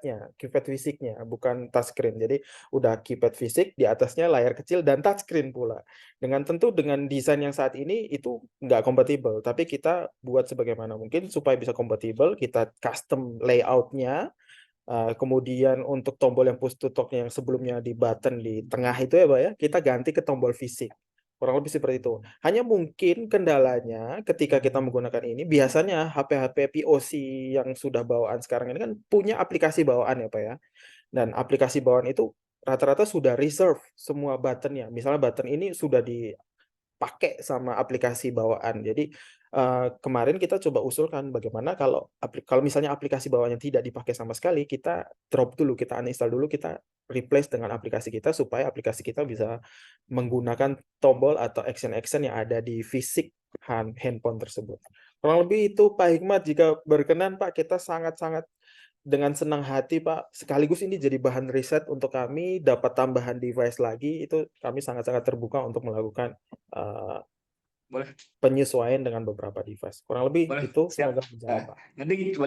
Speaker 4: fisiknya, bukan touchscreen. Jadi udah keypad fisik, di atasnya layar kecil dan touchscreen pula. Tentu dengan desain yang saat ini itu nggak kompatibel, tapi kita buat sebagaimana mungkin supaya bisa kompatibel. Kita custom layout-nya. Kemudian untuk tombol yang push to talk yang sebelumnya di button di tengah itu ya Pak ya, kita ganti ke tombol fisik. Kurang lebih seperti itu. Hanya mungkin kendalanya ketika kita menggunakan ini, biasanya HP-HP POC yang sudah bawaan sekarang ini kan punya aplikasi bawaan ya Pak ya. Dan aplikasi bawaan itu rata-rata sudah reserve semua buttonnya. Misalnya button ini sudah dipakai sama aplikasi bawaan. Jadi kemarin kita coba usulkan bagaimana kalau misalnya aplikasi bawaannya tidak dipakai sama sekali, kita drop dulu, kita uninstall dulu, kita replace dengan aplikasi kita supaya aplikasi kita bisa menggunakan tombol atau action-action yang ada di fisik handphone tersebut. Kurang lebih itu Pak Hikmat, jika berkenan Pak, kita sangat-sangat dengan senang hati Pak, sekaligus ini jadi bahan riset untuk kami, dapat tambahan device lagi, itu kami sangat-sangat terbuka untuk melakukan penyesuaian dengan beberapa device. Kurang lebih itu, semoga menjawab Pak.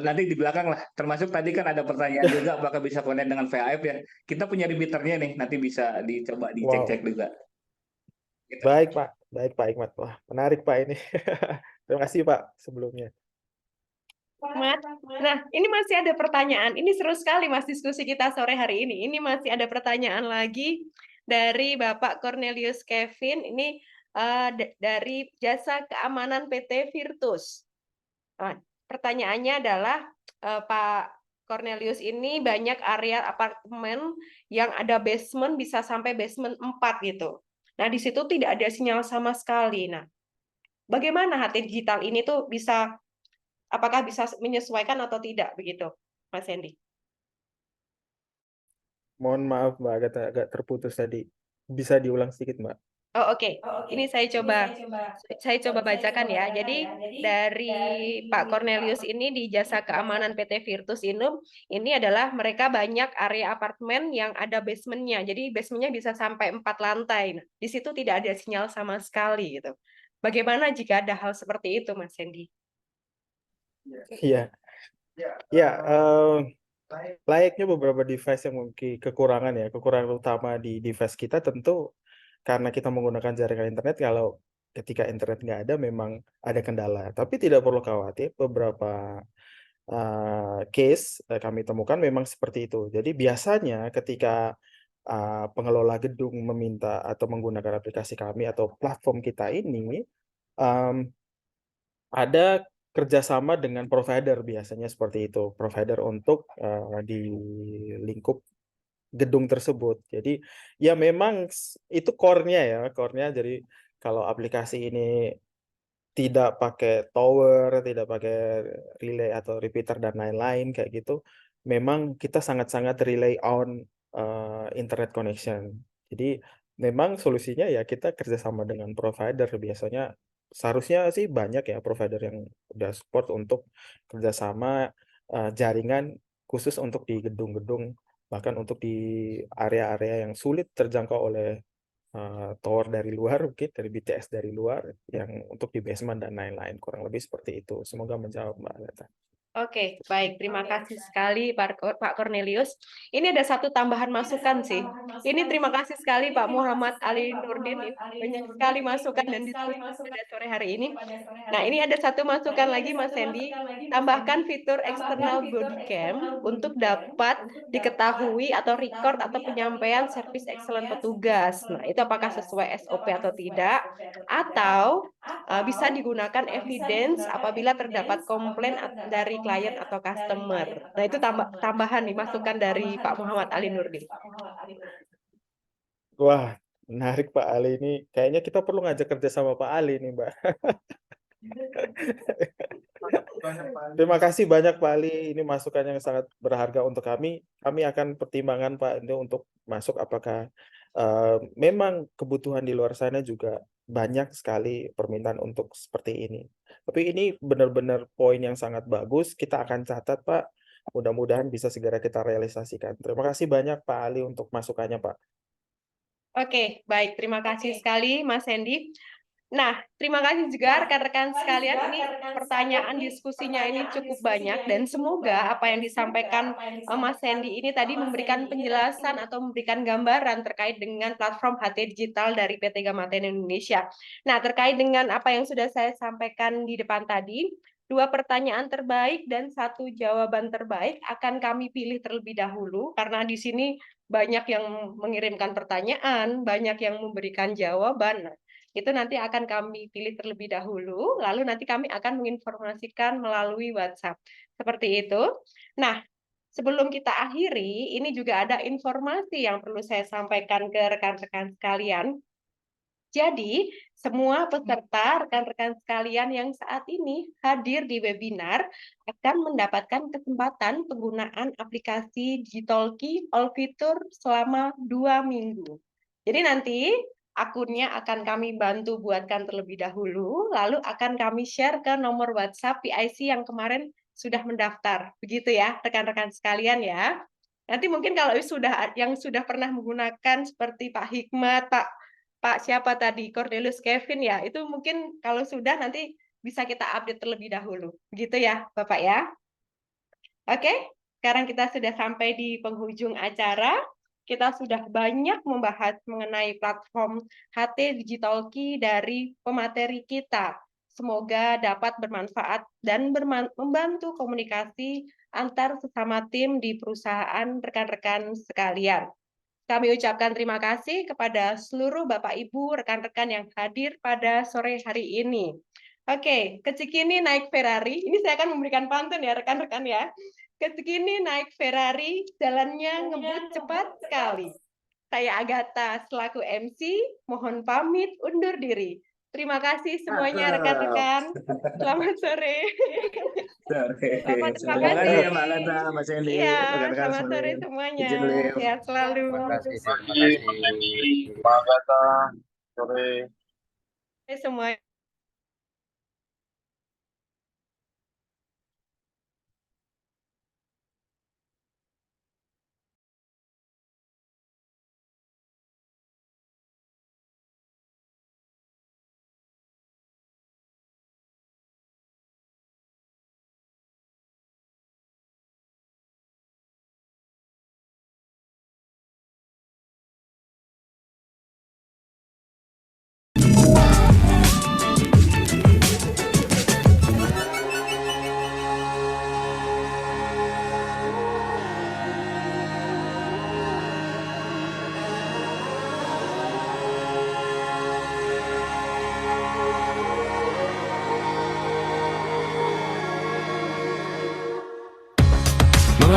Speaker 5: Nanti di belakang lah, termasuk tadi kan ada pertanyaan juga apakah bisa connect dengan VHF ya. Kita punya repeaternya nih, nanti bisa dicoba dicek-cek juga. Gitu.
Speaker 4: Baik Pak Hikmat. Wah, menarik Pak ini. Terima kasih Pak sebelumnya.
Speaker 1: Nah, ini masih ada pertanyaan. Ini seru sekali Mas diskusi kita sore hari ini. Ini masih ada pertanyaan lagi dari Bapak Cornelius Kevin. Ini dari Jasa Keamanan PT Virtus. Pertanyaannya adalah Pak Cornelius, ini banyak area apartemen yang ada basement bisa sampai basement 4 gitu. Nah, di situ tidak ada sinyal sama sekali. Nah, bagaimana HT digital ini tuh apakah bisa menyesuaikan atau tidak begitu, Mas Hendy?
Speaker 4: Mohon maaf Mbak, agak terputus tadi. Bisa diulang sedikit Mbak?
Speaker 1: Oh, oke. Ini saya coba bacakan ya. Jadi dari Pak Cornelius ini di Jasa Keamanan PT Virtus ini adalah mereka banyak area apartemen yang ada basementnya. Jadi basementnya bisa sampai 4 lantai. Nah, di situ tidak ada sinyal sama sekali gitu. Bagaimana jika ada hal seperti itu, Mas Hendy?
Speaker 4: Iya. Ya, layaknya beberapa device yang mungkin kekurangan utama di device kita tentu karena kita menggunakan jaringan internet. Kalau ketika internet nggak ada memang ada kendala, tapi tidak perlu khawatir, beberapa case kami temukan memang seperti itu. Jadi biasanya ketika pengelola gedung meminta atau menggunakan aplikasi kami atau platform kita ini, ada kerjasama dengan provider, biasanya seperti itu, provider untuk di lingkup gedung tersebut. Jadi ya memang itu core-nya ya, core-nya. Jadi kalau aplikasi ini tidak pakai tower, tidak pakai relay atau repeater dan lain-lain kayak gitu, memang kita sangat-sangat rely on internet connection. Jadi memang solusinya ya kita kerjasama dengan provider. Biasanya seharusnya sih banyak ya provider yang udah support untuk kerjasama jaringan khusus untuk di gedung-gedung, bahkan untuk di area-area yang sulit terjangkau oleh tower dari luar, mungkin dari BTS dari luar, yang untuk di basement dan lain-lain. Kurang lebih seperti itu. Semoga menjawab, Mbak Agatha.
Speaker 1: Oke, baik. Terima kasih sekali Pak Cornelius. Ini ada satu tambahan masukan sih. Ini terima kasih sekali Pak Muhammad Ali Nurdin. Ini banyak sekali masukan dan diskusi pada sore hari ini. Nah, ini ada satu masukan lagi Mas Sandy. Tambahkan fitur external body cam untuk dapat diketahui atau record atau penyampaian service excellent petugas. Nah, itu apakah sesuai SOP atau tidak? Atau bisa digunakan evidence apabila terdapat komplain dari klien atau customer. Nah, itu tambahan nih masukan dari Pak Muhammad Ali Nurdin.
Speaker 4: Wah, menarik Pak Ali ini. Kayaknya kita perlu ngajak kerja sama Pak Ali nih, Mbak. Terima kasih banyak Pak Ali. Ini masukan yang sangat berharga untuk kami. Kami akan pertimbangkan Pak ini untuk masuk apakah memang kebutuhan di luar sana juga banyak sekali permintaan untuk seperti ini. Tapi ini benar-benar poin yang sangat bagus. Kita akan catat Pak. Mudah-mudahan bisa segera kita realisasikan. Terima kasih banyak Pak Ali untuk masukannya Pak.
Speaker 1: Oke, baik. Terima kasih sekali Mas Sandy. Nah, terima kasih juga rekan-rekan sekalian. Ini pertanyaan diskusinya ini cukup banyak dan semoga apa yang disampaikan Mas Sandy ini tadi memberikan penjelasan atau memberikan gambaran terkait dengan platform HT Digital dari PT Gamaten Indonesia. Nah, terkait dengan apa yang sudah saya sampaikan di depan tadi, 2 pertanyaan terbaik dan 1 jawaban terbaik akan kami pilih terlebih dahulu karena di sini banyak yang mengirimkan pertanyaan, banyak yang memberikan jawaban. Nah, itu nanti akan kami pilih terlebih dahulu, lalu nanti kami akan menginformasikan melalui WhatsApp. Seperti itu. Nah, sebelum kita akhiri, ini juga ada informasi yang perlu saya sampaikan ke rekan-rekan sekalian. Jadi, semua peserta, rekan-rekan sekalian yang saat ini hadir di webinar akan mendapatkan kesempatan penggunaan aplikasi Digitalki All Fitur selama 2 minggu. Jadi nanti akunnya akan kami bantu buatkan terlebih dahulu, lalu akan kami share ke nomor WhatsApp PIC yang kemarin sudah mendaftar. Begitu ya, rekan-rekan sekalian ya. Nanti mungkin kalau yang sudah pernah menggunakan seperti Pak Hikmat, Pak siapa tadi, Cornelius Kevin ya, itu mungkin kalau sudah nanti bisa kita update terlebih dahulu. Begitu ya, Bapak ya. Oke, sekarang kita sudah sampai di penghujung acara. Kita sudah banyak membahas mengenai platform HT Digitalki dari pemateri kita. Semoga dapat bermanfaat dan membantu komunikasi antar sesama tim di perusahaan rekan-rekan sekalian. Kami ucapkan terima kasih kepada seluruh Bapak Ibu, rekan-rekan yang hadir pada sore hari ini. Oke, Kecikini naik Ferrari. Ini saya akan memberikan pantun ya rekan-rekan ya. Kecikini naik Ferrari, jalannya ngebut cepat sekali. Saya Agatha selaku MC, mohon pamit undur diri. Terima kasih semuanya rekan-rekan. Selamat sore. Bapak, terima
Speaker 5: Terima kasih
Speaker 1: kasih.
Speaker 5: ya Mbak Agatha, Mas Sandy,
Speaker 1: Iya,
Speaker 5: rekan-rekan
Speaker 1: selamat sore
Speaker 5: semuanya.
Speaker 1: semuanya.
Speaker 5: Izin live.
Speaker 1: Sehat selalu.
Speaker 6: Terima kasih.
Speaker 2: Pak Agatha, sore.
Speaker 1: Semua.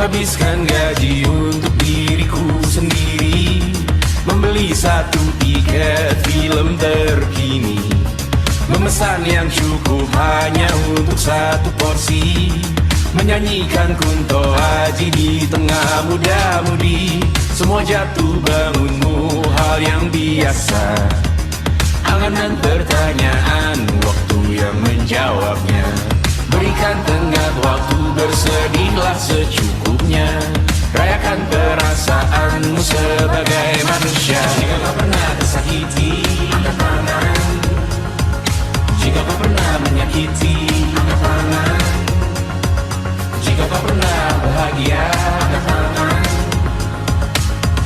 Speaker 7: Menghabiskan gaji untuk diriku sendiri, membeli satu tiket film terkini, memesan yang cukup hanya untuk satu porsi, menyanyikan Kunto Aji di tengah muda-mudi. Semua jatuh bangunmu hal yang biasa, angan dan pertanyaan, waktu yang menjawabnya. Berikan tenggat waktu, bersedihlah secukupnya. Rayakan perasaanmu sebagai manusia. Jika kau pernah tersakiti, angkat tangan. Jika kau pernah menyakiti, angkat tangan. Jika kau pernah bahagia, angkat tangan.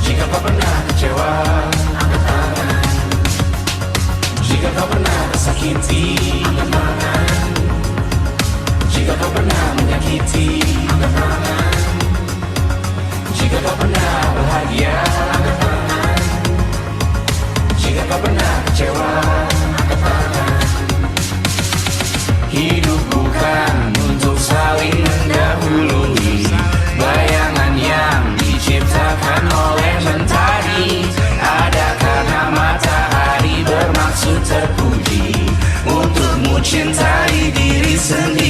Speaker 7: Jika kau pernah kecewa, angkat tangan. Jika kau pernah tersakiti, angkat tangan. Jika kau pernah menyakiti, angkat tangan. Jika kau pernah bahagia, angkat tangan. Jika kau pernah kecewa, angkat tangan. Hidup bukan untuk saling mendahului, bayangan yang diciptakan oleh mentari ada karena matahari bermaksud terpuji, untukmu cintai diri sendiri.